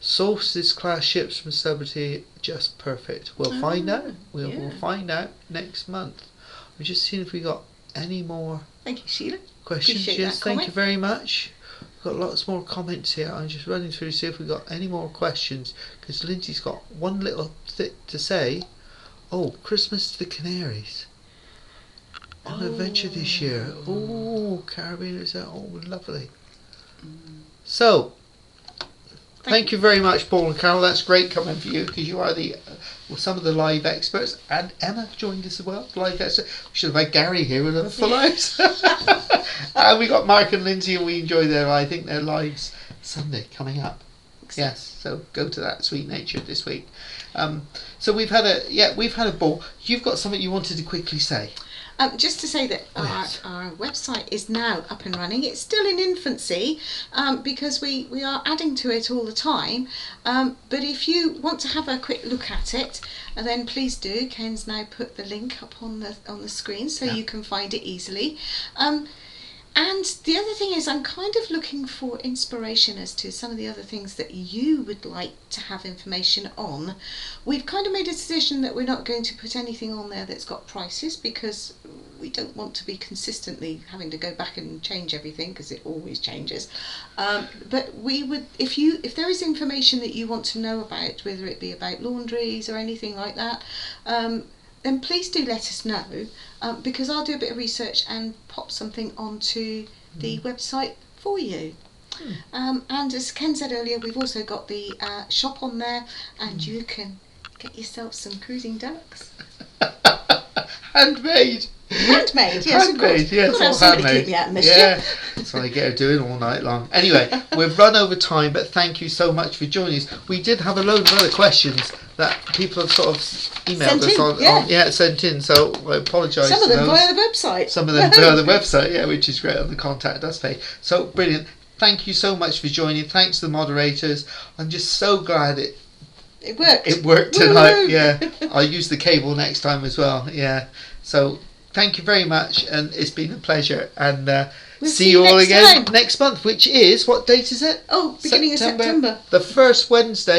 B: Sources class ships from Celebrity, just perfect. We'll find out. We'll find out next month. We're just seeing if we got any more
C: Thank you, Sheila.
B: questions.
C: Appreciate
B: Yes,
C: that
B: thank
C: comment.
B: you very much. We've got lots more comments here. I'm just running through to see if we got any more questions because Lindsay's got one little thing to say. Oh, Christmas to the Canaries. On adventure this year. Oh, Caribbean, lovely. So, thank you very much, Paul and Carol. That's great coming for you because you are some of the live experts, and Emma joined us as well. Live expert. We should have had Gary here with a full house. And we got Mark and Lindsay, and we enjoy I think their lives Sunday coming up. Yes, so go to that Sweet Nature this week. So we've had a ball. You've got something you wanted to quickly say.
C: Just to say that our website is now up and running. It's still in infancy because we are adding to it all the time. But if you want to have a quick look at it, then please do. Ken's now put the link up on the screen so you can find it easily. And the other thing is I'm kind of looking for inspiration as to some of the other things that you would like to have information on. We've kind of made a decision that we're not going to put anything on there that's got prices because we don't want to be consistently having to go back and change everything because it always changes. But we would, if there is information that you want to know about, whether it be about laundries or anything like that, then please do let us know because I'll do a bit of research and pop something onto the website for you. And as Ken said earlier, we've also got the shop on there and you can get yourself some cruising ducks.
B: Handmade.
C: Handmade, yes,
B: handmade,
C: of course.
B: yes,
C: Gotta have
B: all
C: somebody to
B: handmade.
C: keep me out of mischief.
B: Yeah, that's what I get her doing all night long. Anyway, we've run over time, but thank you so much for joining us. We did have a load of other questions that people have sort of emailed us sent in. So I apologise.
C: Some of them via the website.
B: Some of them via the website, which is great on the Contact Us page. So brilliant. Thank you so much for joining. Thanks to the moderators. I'm just so glad it
C: worked.
B: It worked tonight.
C: Woo-hoo.
B: Yeah, I'll use the cable next time as well. Yeah. So thank you very much, and it's been a pleasure. And
C: we'll
B: see you all
C: next
B: again
C: time.
B: next month, which is, what date is it?
C: Oh, beginning of September.
B: The first Wednesday.